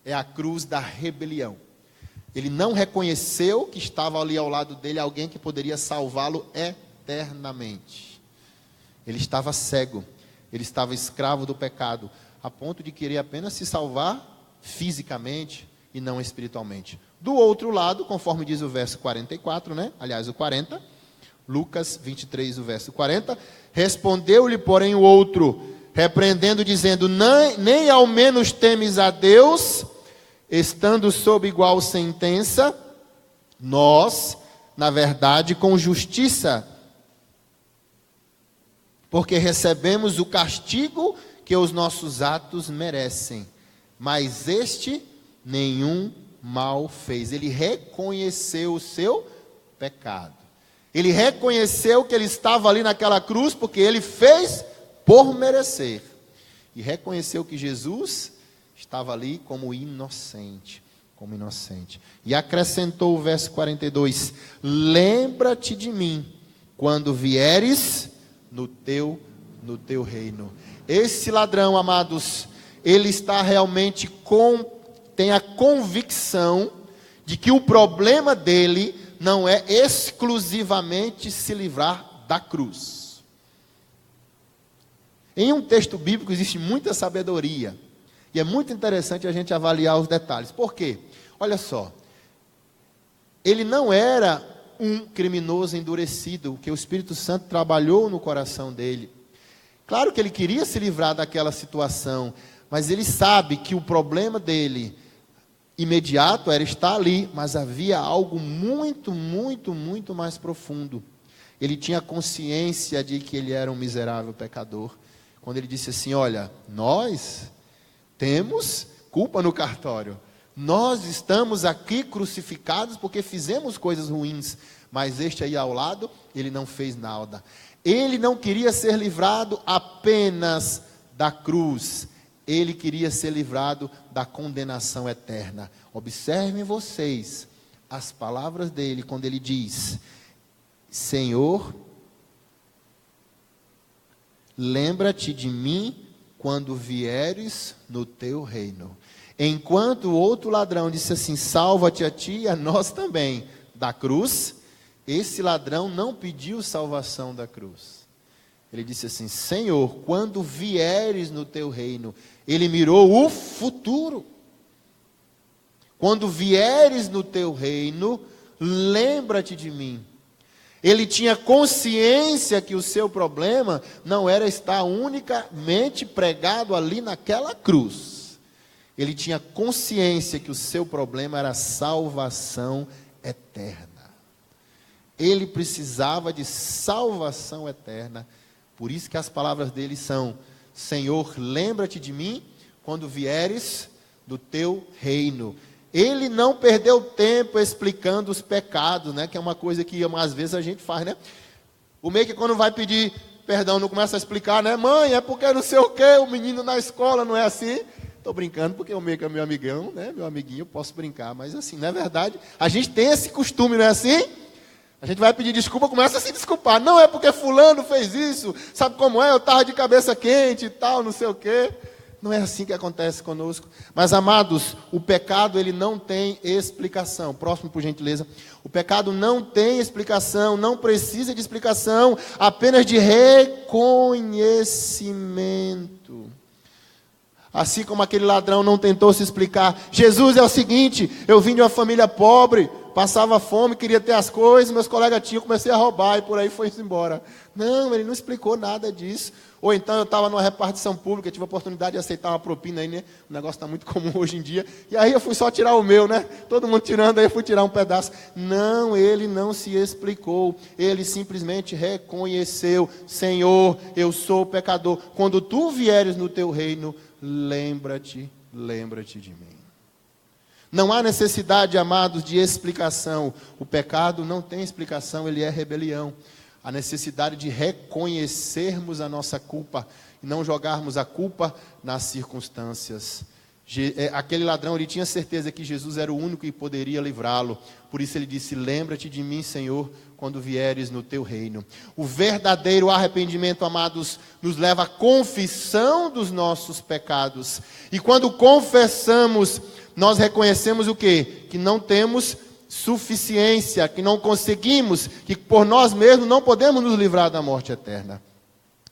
É a cruz da rebelião. Ele não reconheceu que estava ali ao lado dele alguém que poderia salvá-lo eternamente. Ele estava cego, ele estava escravo do pecado, a ponto de querer apenas se salvar fisicamente e não espiritualmente. Do outro lado, conforme diz o verso 44, né? Aliás, o 40, Lucas 23, o verso 40, respondeu-lhe, porém, o outro, repreendendo, dizendo: nem ao menos temes a Deus, estando sob igual sentença, nós, na verdade, com justiça, porque recebemos o castigo que os nossos atos merecem, mas este nenhum mal fez. Ele reconheceu o seu pecado. Ele reconheceu que ele estava ali naquela cruz porque ele fez por merecer. E reconheceu que Jesus estava ali como inocente. E acrescentou o verso 42: lembra-te de mim quando vieres no teu reino. Esse ladrão, amados, ele está realmente tem a convicção de que o problema dele não é exclusivamente se livrar da cruz. Em um texto bíblico existe muita sabedoria. E é muito interessante a gente avaliar os detalhes. Por quê? Olha só. Ele não era um criminoso endurecido, que o Espírito Santo trabalhou no coração dele. Claro que ele queria se livrar daquela situação, mas ele sabe que o problema dele imediato era estar ali, mas havia algo muito, muito, muito mais profundo. Ele tinha consciência de que ele era um miserável pecador. Quando ele disse assim: olha, nós temos culpa no cartório. Nós estamos aqui crucificados porque fizemos coisas ruins, mas este aí ao lado, ele não fez nada. Ele não queria ser livrado apenas da cruz, ele queria ser livrado da condenação eterna. Observem vocês as palavras dele quando ele diz: Senhor, lembra-te de mim quando vieres no teu reino. Enquanto o outro ladrão disse assim: salva-te a ti e a nós também, da cruz, esse ladrão não pediu salvação da cruz. Ele disse assim: Senhor, quando vieres no teu reino. Ele mirou o futuro. quando vieres no teu reino, lembra-te de mim. Ele tinha consciência que o seu problema não era estar unicamente pregado ali naquela cruz. Ele tinha consciência que o seu problema era salvação eterna. Ele precisava de salvação eterna. Por isso que as palavras dele são: Senhor, lembra-te de mim quando vieres do teu reino. Ele não perdeu tempo explicando os pecados, né? Que é uma coisa que às vezes a gente faz, né? O meio que quando vai pedir perdão não começa a explicar, né? Mãe, é porque não sei o quê, o menino na escola não é assim. Estou brincando porque o meio que é meu amigão, né? Meu amiguinho, eu posso brincar, mas assim, não é verdade? A gente tem esse costume, não é assim? A gente vai pedir desculpa, começa a se desculpar. Não é porque fulano fez isso, sabe como é? Eu estava de cabeça quente e tal, não sei o quê. Não é assim que acontece conosco. Mas, amados, o pecado ele não tem explicação. Próximo, por gentileza. O pecado não tem explicação, não precisa de explicação, apenas de reconhecimento. Assim como aquele ladrão não tentou se explicar. Jesus, é o seguinte, eu vim de uma família pobre, passava fome, queria ter as coisas, meus colegas tinham, comecei a roubar e por aí foi embora. Não, ele não explicou nada disso. Ou então eu estava numa repartição pública, tive a oportunidade de aceitar uma propina aí, né? O negócio está muito comum hoje em dia. E aí eu fui só tirar o meu, né? Todo mundo tirando, aí eu fui tirar um pedaço. Não, ele não se explicou. Ele simplesmente reconheceu: Senhor, eu sou pecador. Quando tu vieres no teu reino, lembra-te de mim. Não há necessidade, amados, de explicação. O pecado não tem explicação, ele é rebelião. A necessidade de reconhecermos a nossa culpa e não jogarmos a culpa nas circunstâncias. Aquele ladrão, ele tinha certeza que Jesus era o único que poderia livrá-lo. Por isso ele disse: lembra-te de mim, Senhor, quando vieres no teu reino. O verdadeiro arrependimento, amados, nos leva à confissão dos nossos pecados. E quando confessamos, nós reconhecemos o quê? Que não temos suficiência, que não conseguimos, que por nós mesmos não podemos nos livrar da morte eterna.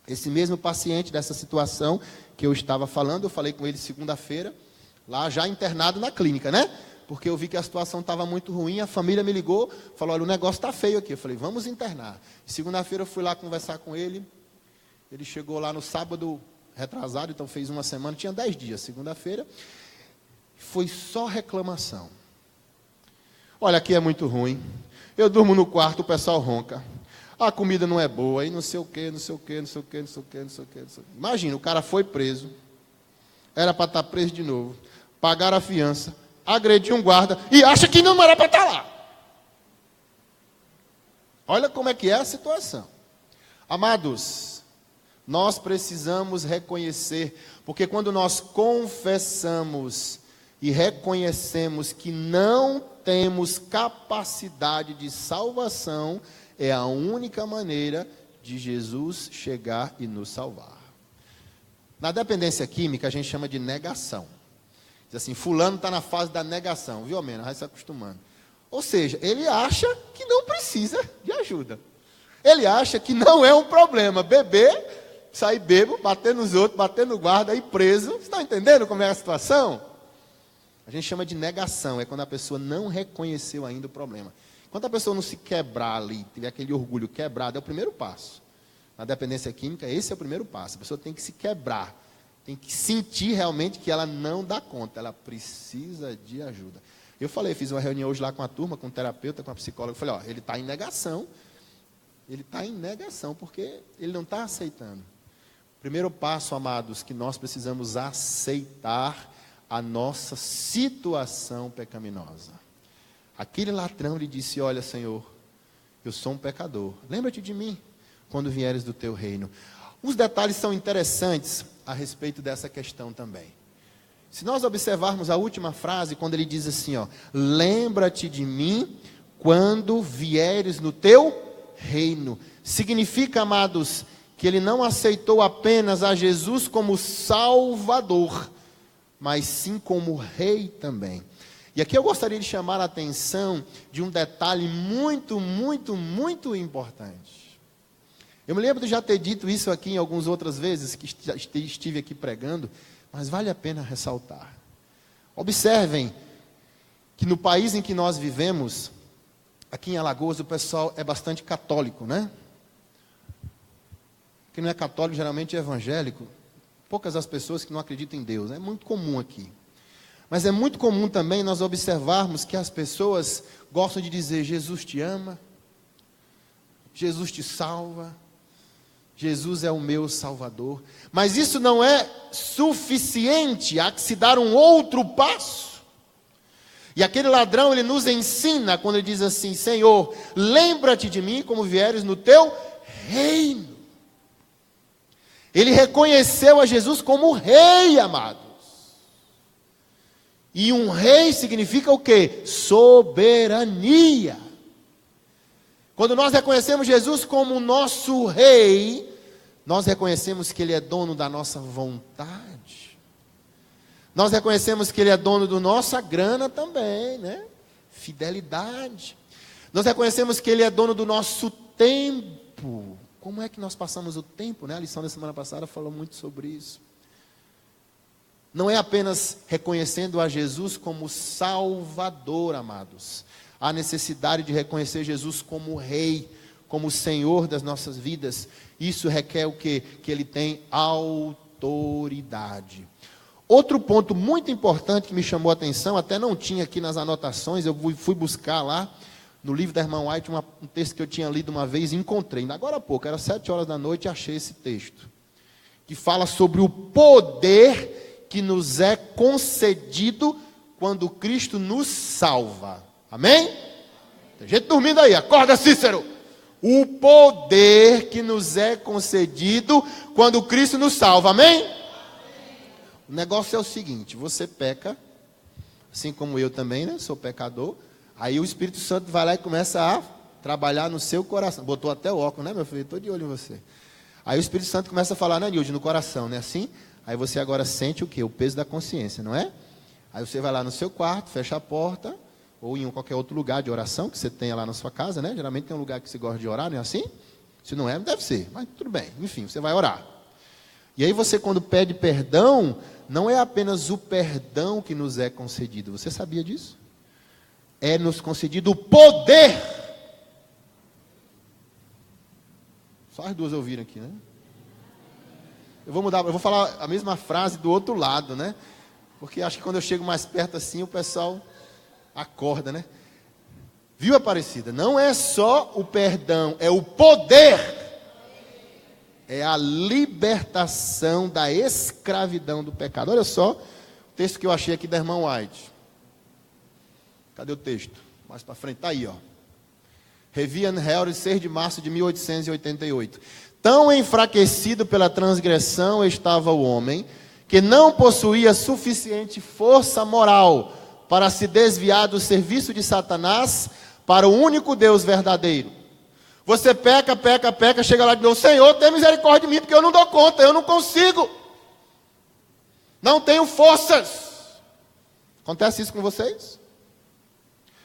Esse mesmo paciente dessa situação que eu estava falando, eu falei com ele segunda-feira, lá já internado na clínica, né? Porque eu vi que a situação estava muito ruim, a família me ligou, falou: olha, o negócio está feio aqui. Eu falei: vamos internar. Segunda-feira eu fui lá conversar com ele, ele chegou lá no sábado retrasado, então fez uma semana, tinha 10 dias, segunda-feira, foi só reclamação. Olha, aqui é muito ruim, eu durmo no quarto, o pessoal ronca, a comida não é boa, e não sei o que, não sei o que, não sei o que, não sei o que, não sei o que. Imagina, o cara foi preso, era para estar preso de novo, pagaram a fiança, agrediu um guarda, e acha que não era para estar lá. Olha como é que é a situação. Amados, nós precisamos reconhecer, porque quando nós confessamos e reconhecemos que não temos capacidade de salvação, é a única maneira de Jesus chegar e nos salvar. Na dependência química, a gente chama de negação. Diz assim: fulano está na fase da negação, viu, Mena? Vai se acostumando. Ou seja, ele acha que não precisa de ajuda. Ele acha que não é um problema beber, sair bêbado, bater nos outros, bater no guarda, ir preso. Você está entendendo como é a situação? A gente chama de negação, é quando a pessoa não reconheceu ainda o problema. Quando a pessoa não se quebrar ali, tiver aquele orgulho quebrado, é o primeiro passo. Na dependência química, esse é o primeiro passo. A pessoa tem que se quebrar, tem que sentir realmente que ela não dá conta, ela precisa de ajuda. Eu falei, fiz uma reunião hoje lá com a turma, com o terapeuta, com a psicóloga, eu falei: ó, ele está em negação, porque ele não está aceitando. Primeiro passo, amados, que nós precisamos aceitar a nossa situação pecaminosa. Aquele ladrão lhe disse: olha, Senhor, eu sou um pecador, lembra-te de mim quando vieres do teu reino. Os detalhes são interessantes a respeito dessa questão também. Se nós observarmos a última frase, quando ele diz assim, ó: lembra-te de mim quando vieres no teu reino. Significa, amados, que ele não aceitou apenas a Jesus como Salvador, mas sim como Rei também. E aqui eu gostaria de chamar a atenção de um detalhe muito, muito, muito importante. Eu me lembro de já ter dito isso aqui em algumas outras vezes que estive aqui pregando, mas vale a pena ressaltar. Observem que no país em que nós vivemos, aqui em Alagoas, o pessoal é bastante católico, né? Quem não é católico geralmente é evangélico. Poucas as pessoas que não acreditam em Deus. É muito comum aqui. Mas é muito comum também nós observarmos que as pessoas gostam de dizer: Jesus te ama, Jesus te salva, Jesus é o meu Salvador. Mas isso não é suficiente, há que se dar um outro passo. E aquele ladrão, ele nos ensina quando ele diz assim: Senhor, lembra-te de mim como vieres no teu reino. Ele reconheceu a Jesus como rei, amados. E um rei significa o quê? Soberania. Quando nós reconhecemos Jesus como nosso rei, nós reconhecemos que ele é dono da nossa vontade. Nós reconhecemos que ele é dono da nossa grana também, né? Fidelidade. Nós reconhecemos que ele é dono do nosso tempo. Como é que nós passamos o tempo, né? A lição da semana passada falou muito sobre isso. Não é apenas reconhecendo a Jesus como Salvador, amados. Há necessidade de reconhecer Jesus como Rei, como Senhor das nossas vidas. Isso requer o quê? Que Ele tem autoridade. Outro ponto muito importante que me chamou a atenção, até não tinha aqui nas anotações, eu fui buscar lá, no livro da irmã White, um texto que eu tinha lido uma vez e encontrei. Agora há pouco, era 7 horas da noite, e achei esse texto. Que fala sobre o poder que nos é concedido quando Cristo nos salva. Amém? Tem gente dormindo aí, acorda, Cícero. O poder que nos é concedido quando Cristo nos salva. Amém? O negócio é o seguinte: você peca, assim como eu também, né? Sou pecador. Aí o Espírito Santo vai lá e começa a trabalhar no seu coração. Botou até o óculos, né, meu filho? Estou de olho em você. Aí o Espírito Santo começa a falar, né, Nilde, no coração, né? Assim. Aí você agora sente o quê? O peso da consciência, não é? Aí você vai lá no seu quarto, fecha a porta, ou em qualquer outro lugar de oração que você tenha lá na sua casa, né? Geralmente tem um lugar que você gosta de orar, não é assim? Se não é, deve ser, mas tudo bem. Enfim, você vai orar. E aí você, quando pede perdão, não é apenas o perdão que nos é concedido. Você sabia disso? É nos concedido o poder. Só as duas ouviram aqui, né? Eu vou mudar, eu vou falar a mesma frase do outro lado, né? Porque acho que quando eu chego mais perto assim, o pessoal acorda, né? Viu, Aparecida? Não é só o perdão, é o poder. É a libertação da escravidão do pecado. Olha só o texto que eu achei aqui da irmã White. Cadê o texto? Mais para frente, está aí, ó. Revian Helder, 6 de março de 1888. Tão enfraquecido pela transgressão estava o homem, que não possuía suficiente força moral para se desviar do serviço de Satanás para o único Deus verdadeiro. Você peca, chega lá de novo: Senhor, tem misericórdia de mim, porque eu não dou conta, eu não consigo. Não tenho forças. Acontece isso com vocês?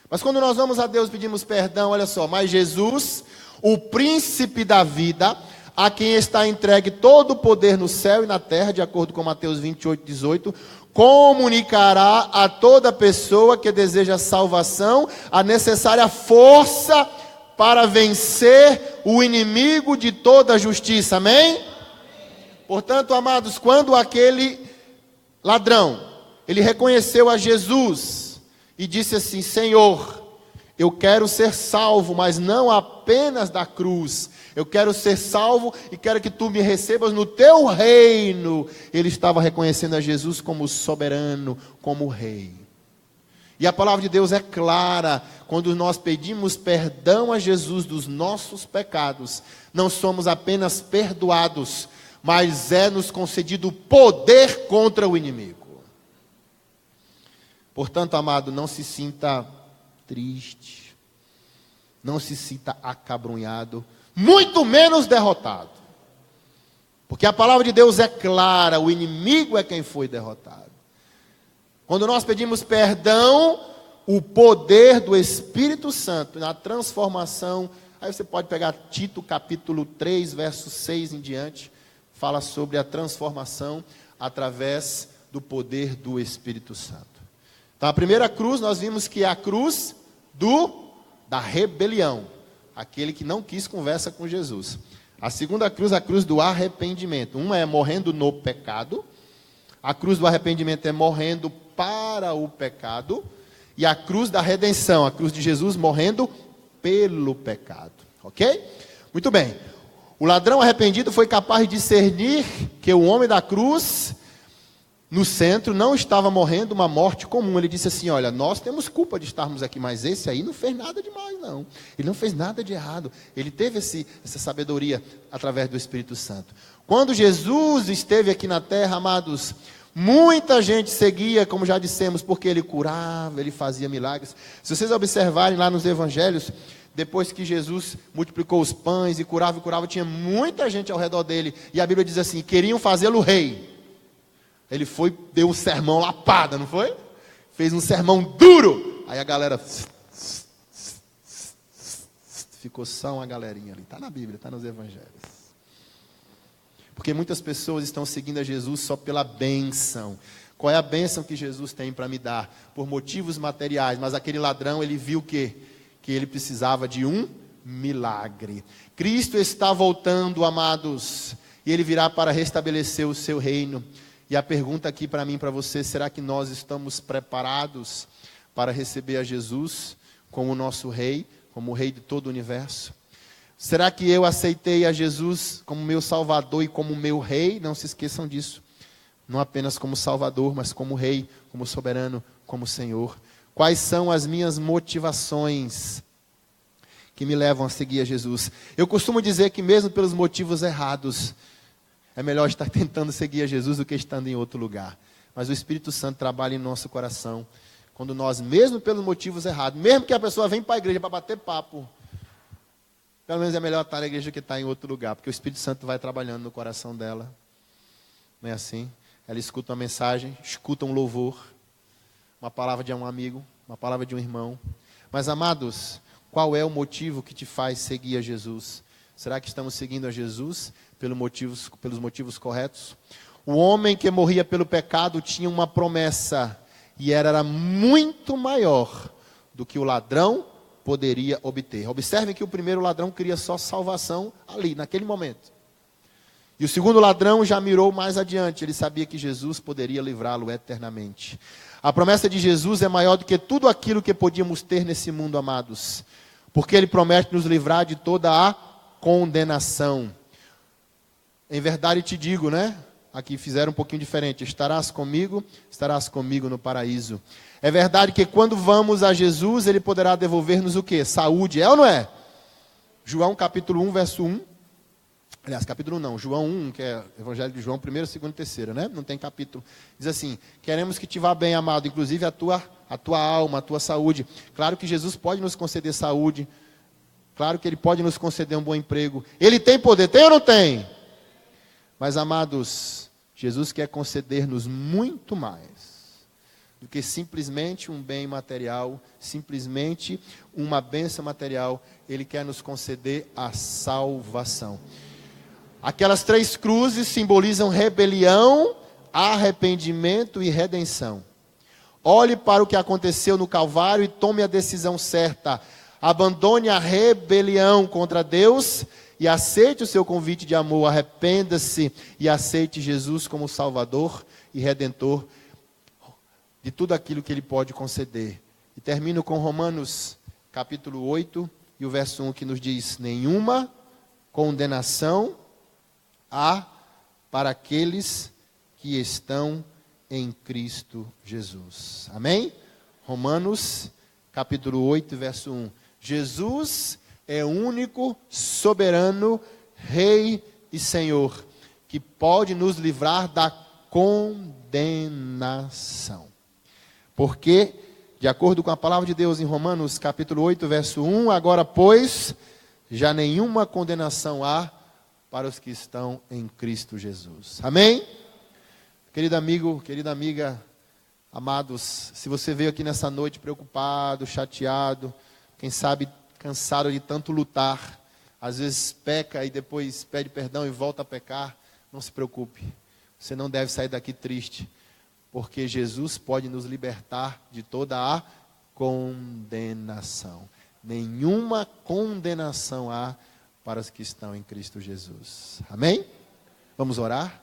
Mas quando nós vamos a Deus e pedimos perdão, olha só, mas Jesus, o príncipe da vida, a quem está entregue todo o poder no céu e na terra, de acordo com Mateus 28:18, comunicará a toda pessoa que deseja salvação a necessária força para vencer o inimigo de toda a justiça. Amém? Portanto, amados, quando aquele ladrão, ele reconheceu a Jesus e disse assim: Senhor, eu quero ser salvo, mas não apenas da cruz. Eu quero ser salvo e quero que tu me recebas no teu reino. Ele estava reconhecendo a Jesus como soberano, como rei. E a palavra de Deus é clara: quando nós pedimos perdão a Jesus dos nossos pecados, não somos apenas perdoados, mas é nos concedido poder contra o inimigo. Portanto, amado, não se sinta triste, não se sinta acabrunhado, muito menos derrotado. Porque a palavra de Deus é clara: o inimigo é quem foi derrotado. Quando nós pedimos perdão, o poder do Espírito Santo na transformação, aí você pode pegar Tito capítulo 3, verso 6 em diante, fala sobre a transformação através do poder do Espírito Santo. Então a primeira cruz nós vimos que é a cruz da rebelião. Aquele que não quis conversa com Jesus. A segunda cruz, a cruz do arrependimento. Uma é morrendo no pecado. A cruz do arrependimento é morrendo para o pecado. E a cruz da redenção, a cruz de Jesus morrendo pelo pecado. Ok? Muito bem. O ladrão arrependido foi capaz de discernir que o homem da cruz, no centro, não estava morrendo uma morte comum. Ele disse assim, olha, nós temos culpa de estarmos aqui, mas esse aí não fez nada demais, não. Ele não fez nada de errado. Ele teve essa sabedoria através do Espírito Santo. Quando Jesus esteve aqui na terra, amados, muita gente seguia, como já dissemos, porque ele curava, ele fazia milagres. Se vocês observarem lá nos evangelhos, depois que Jesus multiplicou os pães e curava, tinha muita gente ao redor dele. E a Bíblia diz assim, queriam fazê-lo rei. Ele foi, deu um sermão lapada, não foi? Fez um sermão duro. Aí a galera ficou só uma galerinha ali. Está na Bíblia, está nos evangelhos. Porque muitas pessoas estão seguindo a Jesus só pela bênção. Qual é a bênção que Jesus tem para me dar? Por motivos materiais. Mas aquele ladrão, ele viu que ele precisava de um milagre. Cristo está voltando, amados. E ele virá para restabelecer o seu reino. E a pergunta aqui para mim e para você, será que nós estamos preparados para receber a Jesus como o nosso rei, como o rei de todo o universo? Será que eu aceitei a Jesus como meu salvador e como meu rei? Não se esqueçam disso. Não apenas como salvador, mas como rei, como soberano, como Senhor. Quais são as minhas motivações que me levam a seguir a Jesus? Eu costumo dizer que mesmo pelos motivos errados, é melhor estar tentando seguir a Jesus do que estando em outro lugar. Mas o Espírito Santo trabalha em nosso coração. Quando nós, mesmo pelos motivos errados, mesmo que a pessoa venha para a igreja para bater papo, pelo menos é melhor estar na igreja que estar em outro lugar, porque o Espírito Santo vai trabalhando no coração dela. Não é assim? Ela escuta uma mensagem, escuta um louvor, uma palavra de um amigo, uma palavra de um irmão. Mas, amados, qual é o motivo que te faz seguir a Jesus? Será que estamos seguindo a Jesus pelos motivos corretos? O homem que morria pelo pecado tinha uma promessa, e era muito maior do que o ladrão poderia obter. Observem que o primeiro ladrão queria só salvação ali, naquele momento. E o segundo ladrão já mirou mais adiante. Ele sabia que Jesus poderia livrá-lo eternamente. A promessa de Jesus é maior do que tudo aquilo que podíamos ter nesse mundo, amados. Porque Ele promete nos livrar de toda a condenação. Em verdade te digo, né? Aqui fizeram um pouquinho diferente. Estarás comigo no paraíso. É verdade que quando vamos a Jesus, Ele poderá devolver-nos o quê? Saúde, é ou não é? João capítulo 1, verso 1. Aliás, capítulo 1 não, João 1, que é Evangelho de João, 1º, 2º e 3º, né? Não tem capítulo. Diz assim, queremos que te vá bem, amado, inclusive a tua alma, a tua saúde. Claro que Jesus pode nos conceder saúde. Claro que Ele pode nos conceder um bom emprego. Ele tem poder, tem ou não tem? Mas, amados, Jesus quer conceder-nos muito mais do que simplesmente um bem material, simplesmente uma bênção material. Ele quer nos conceder a salvação. Aquelas 3 cruzes simbolizam rebelião, arrependimento e redenção. Olhe para o que aconteceu no Calvário e tome a decisão certa. Abandone a rebelião contra Deus e aceite o seu convite de amor. Arrependa-se e aceite Jesus como Salvador e Redentor de tudo aquilo que Ele pode conceder. E termino com Romanos capítulo 8 e o verso 1 que nos diz: nenhuma condenação há para aqueles que estão em Cristo Jesus. Amém? Romanos capítulo 8, verso 1. Jesus é o único soberano, Rei e Senhor, que pode nos livrar da condenação. Porque, de acordo com a palavra de Deus em Romanos capítulo 8, verso 1, agora, pois, já nenhuma condenação há para os que estão em Cristo Jesus. Amém? Querido amigo, querida amiga, amados, se você veio aqui nessa noite preocupado, chateado, quem sabe cansado de tanto lutar, às vezes peca e depois pede perdão e volta a pecar, não se preocupe. Você não deve sair daqui triste, porque Jesus pode nos libertar de toda a condenação. Nenhuma condenação há para os que estão em Cristo Jesus. Amém? Vamos orar?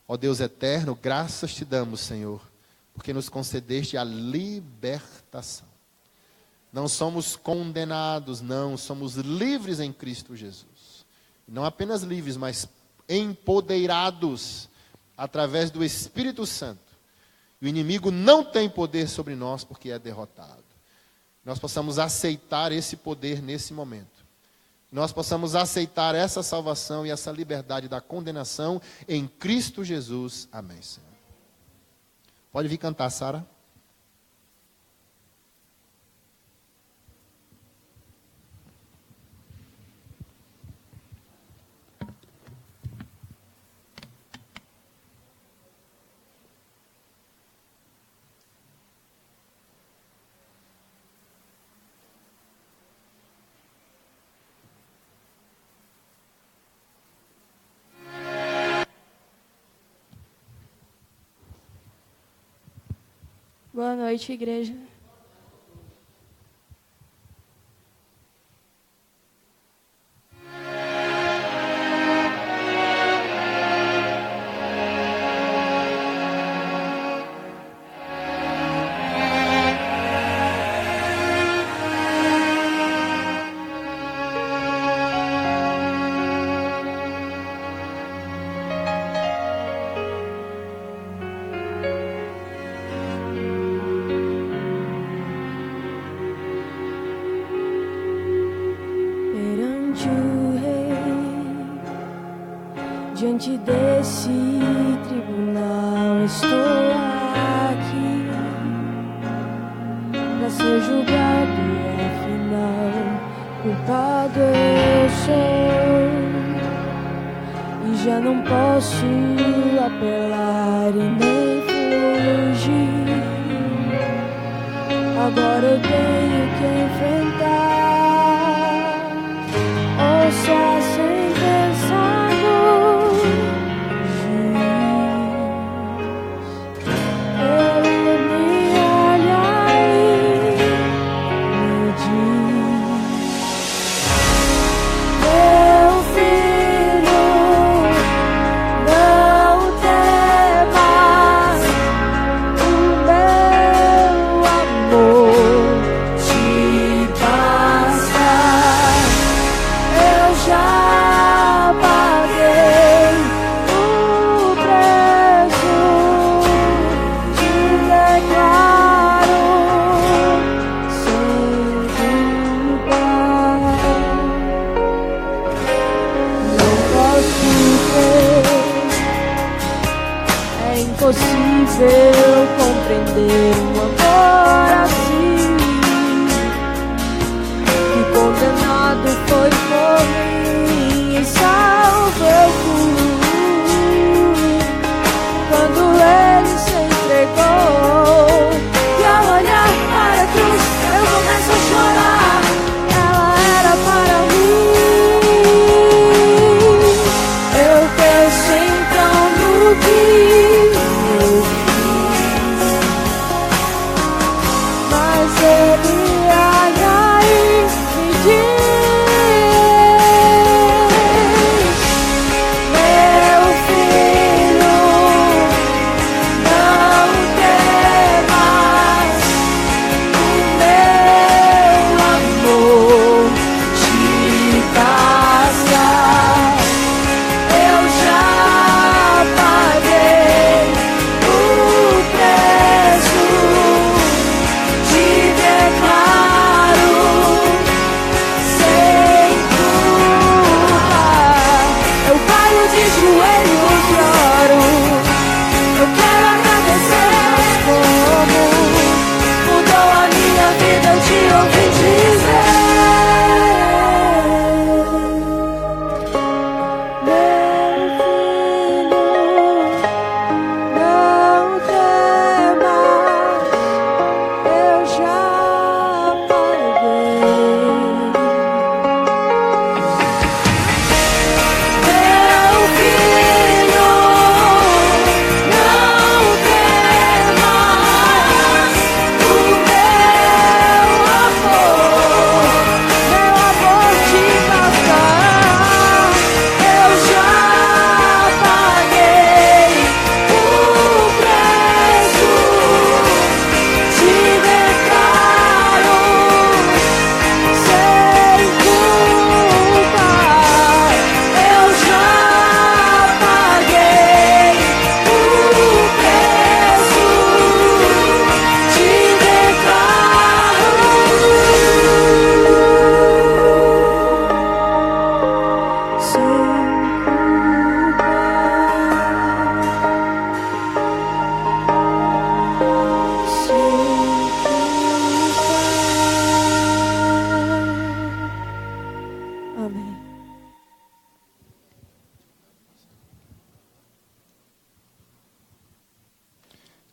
Ó Deus eterno, graças te damos, Senhor, porque nos concedeste a libertação. Não somos condenados, não, somos livres em Cristo Jesus. Não apenas livres, mas empoderados através do Espírito Santo. O inimigo não tem poder sobre nós porque é derrotado. Nós possamos aceitar esse poder nesse momento. Nós possamos aceitar essa salvação e essa liberdade da condenação em Cristo Jesus. Amém, Senhor. Pode vir cantar, Sara. Boa noite, igreja. Diante desse tribunal estou aqui para ser julgado, afinal culpado eu sou e já não posso apelar e nem fugir. Agora eu tenho que enfrentar, ouça sem pensar. Impossível compreender um amor assim, que condenado foi por mim e salvou quando ele se entregou. E ao olhar para a cruz eu começo a chorar. Ela era para mim. Eu penso então no que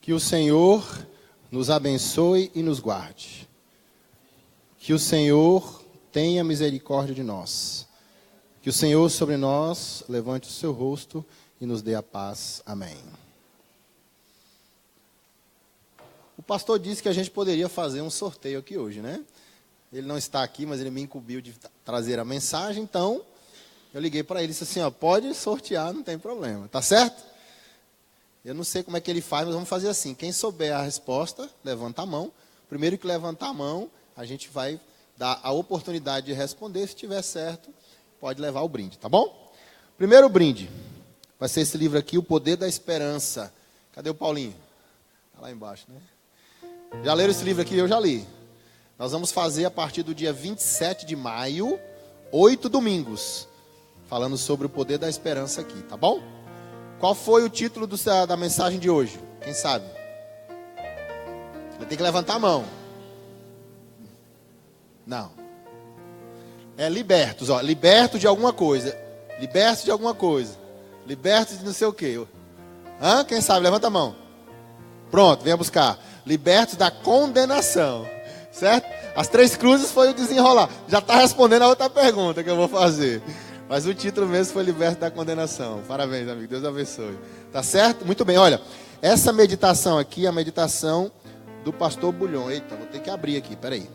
Que o Senhor nos abençoe e nos guarde. Que o Senhor tenha misericórdia de nós. Que o Senhor sobre nós levante o seu rosto e nos dê a paz. Amém. O pastor disse que a gente poderia fazer um sorteio aqui hoje, né? Ele não está aqui, mas ele me incumbiu de trazer a mensagem, então eu liguei para ele e disse assim, ó, pode sortear, não tem problema, tá certo? Eu não sei como é que ele faz, mas vamos fazer assim, quem souber a resposta, levanta a mão. Primeiro que levantar a mão, a gente vai dar a oportunidade de responder, se tiver certo, pode levar o brinde, tá bom? Primeiro brinde, vai ser esse livro aqui, O Poder da Esperança. Cadê o Paulinho? Está lá embaixo, né? Já leram esse livro aqui? Eu já li. Nós vamos fazer a partir do dia 27 de maio, 8 domingos, falando sobre o poder da esperança aqui, tá bom? Qual foi o título da mensagem de hoje? Quem sabe? Ele tem que levantar a mão. Não. É libertos, ó. Libertos de alguma coisa. Libertos de alguma coisa. Libertos de não sei o quê. Hã? Quem sabe? Levanta a mão. Pronto, venha buscar. Libertos da condenação. Certo? As 3 cruzes foi o desenrolar. Já está respondendo a outra pergunta que eu vou fazer. Mas o título mesmo foi Liberto da Condenação. Parabéns, amigo. Deus abençoe. Tá certo? Muito bem. Olha, essa meditação aqui é a meditação do pastor Bulhon. Eita, vou ter que abrir aqui. Peraí.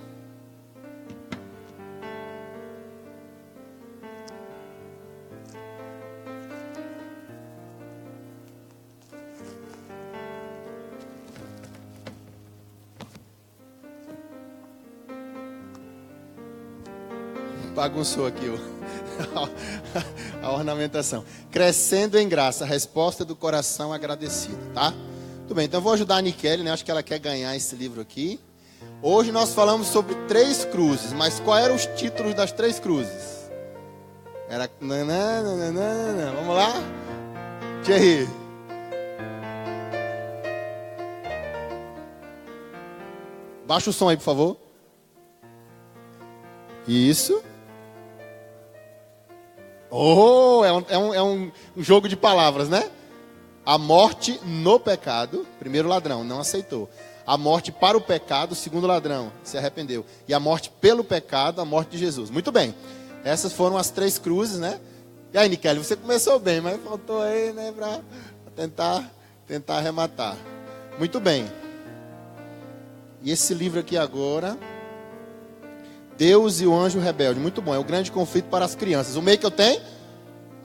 Bagunçou aqui a ornamentação. Crescendo em graça, a resposta do coração agradecido, tá? Tudo bem, então eu vou ajudar a Nikele, né? Acho que ela quer ganhar esse livro aqui. Hoje nós falamos sobre 3 cruzes, mas qual eram os títulos das 3 cruzes? Era... Vamos lá? Thierry. Baixa o som aí, por favor. Isso. Oh, é um jogo de palavras, né? A morte no pecado, primeiro ladrão, não aceitou. A morte para o pecado, segundo ladrão, se arrependeu. E a morte pelo pecado, a morte de Jesus. Muito bem. Essas foram as 3 cruzes, né? E aí, Nikele, você começou bem, mas faltou aí, né, para tentar arrematar. Muito bem. E esse livro aqui agora... Deus e o Anjo Rebelde. Muito bom, é o grande conflito para as crianças. O meio que eu tenho?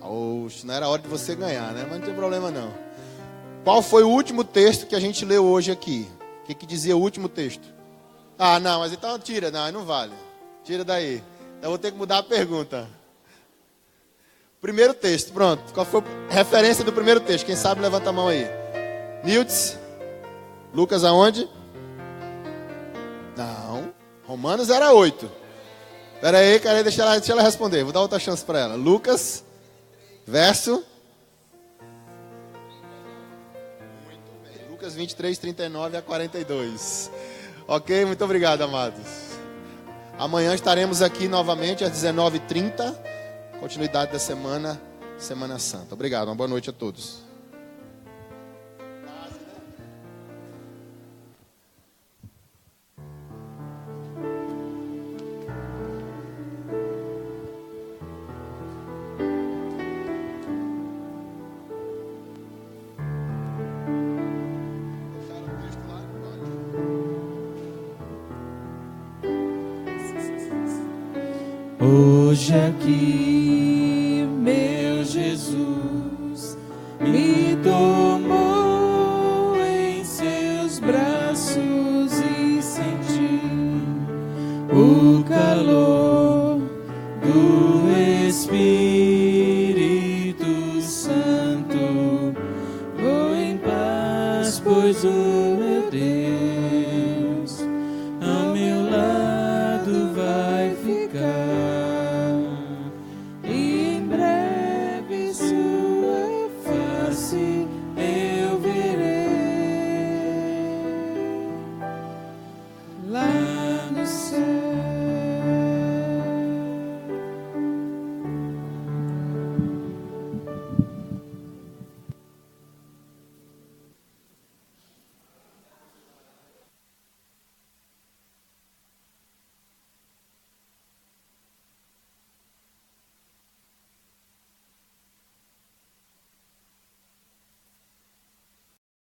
Oxe, não era hora de você ganhar, né? Mas não tem problema não. Qual foi o último texto que a gente leu hoje aqui? O que dizia o último texto? Ah, não, mas então tira. Não, aí não vale. Tira daí. Então eu vou ter que mudar a pergunta. Primeiro texto, pronto. Qual foi a referência do primeiro texto? Quem sabe levanta a mão aí. Niltz? Lucas aonde? Não. Romanos era 8. Espera aí, cara, deixa ela responder. Vou dar outra chance para ela. Lucas, verso... Muito bem. Lucas 23, 39 a 42. Ok? Muito obrigado, amados. Amanhã estaremos aqui novamente às 19h30. Continuidade da Semana Santa. Obrigado, uma boa noite a todos. Hoje aqui, meu Jesus me tomou em seus braços e senti o calor do Espírito Santo. Vou em paz, pois o meu Deus ao meu lado vai ficar. E em breve